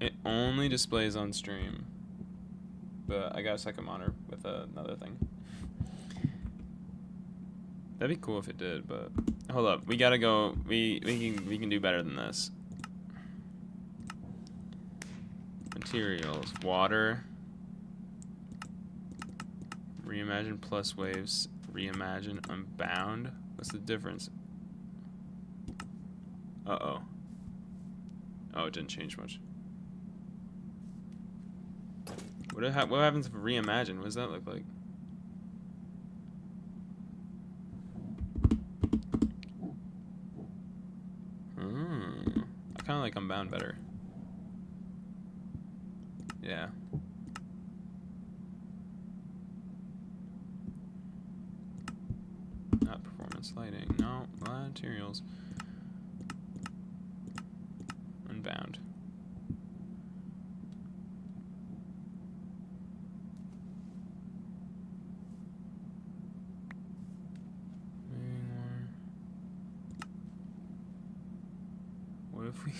It only displays on stream. But I got a second monitor with another thing. That'd be cool if it did, but hold up. We gotta go. We can do better than this. Materials, water. Reimagine plus waves. Reimagine unbound. What's the difference? Uh-oh. Oh, it didn't change much. What happens if reimagine? What does that look like? I kind of like unbound better. Yeah. Not performance lighting. No, materials. Unbound. What if we...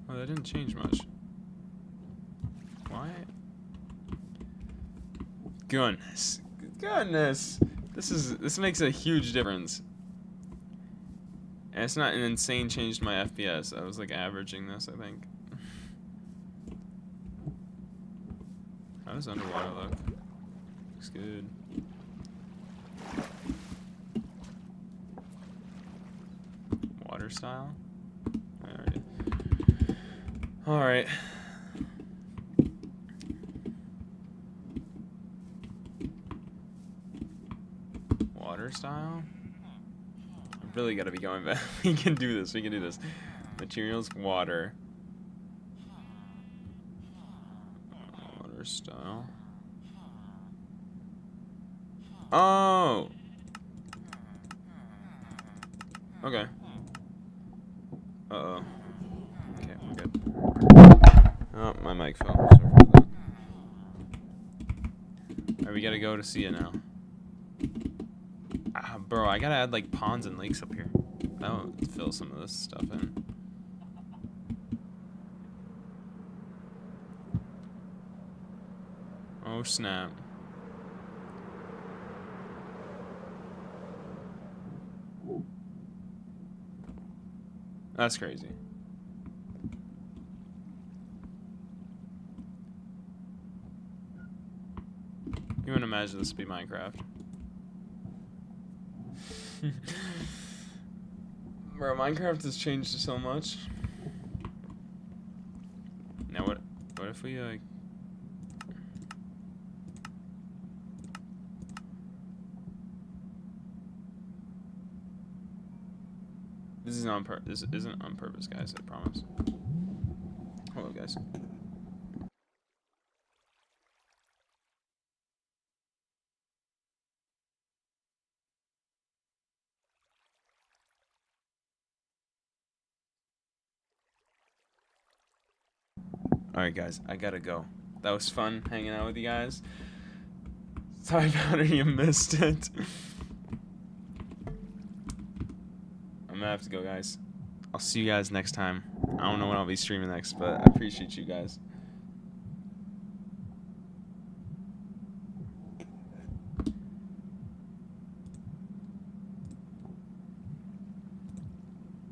Oh, that didn't change much. Why? Goodness. Goodness. This makes a huge difference. And it's not an insane change to my FPS. I was like averaging this, I think. How does underwater look? Looks good. Water style? Alright. Water style? I really gotta be going back. We can do this. We can do this. Materials, water. Water style. Oh! Okay. Uh-oh. Okay, we're good. Oh, my mic fell. Sorry for that. Alright, we gotta go to see it now. Bro, I gotta add like ponds and lakes up here. That'll fill some of this stuff in. Oh snap. That's crazy. You wouldn't imagine this to be Minecraft. Bro, Minecraft has changed so much. Now what if we like... This is on This isn't on purpose, guys. I promise. Hello, guys. All right, guys. I gotta go. That was fun hanging out with you guys. Sorry about it. You missed it. I'm gonna have to go, guys. I'll see you guys next time. I don't know when I'll be streaming next, but I appreciate you guys.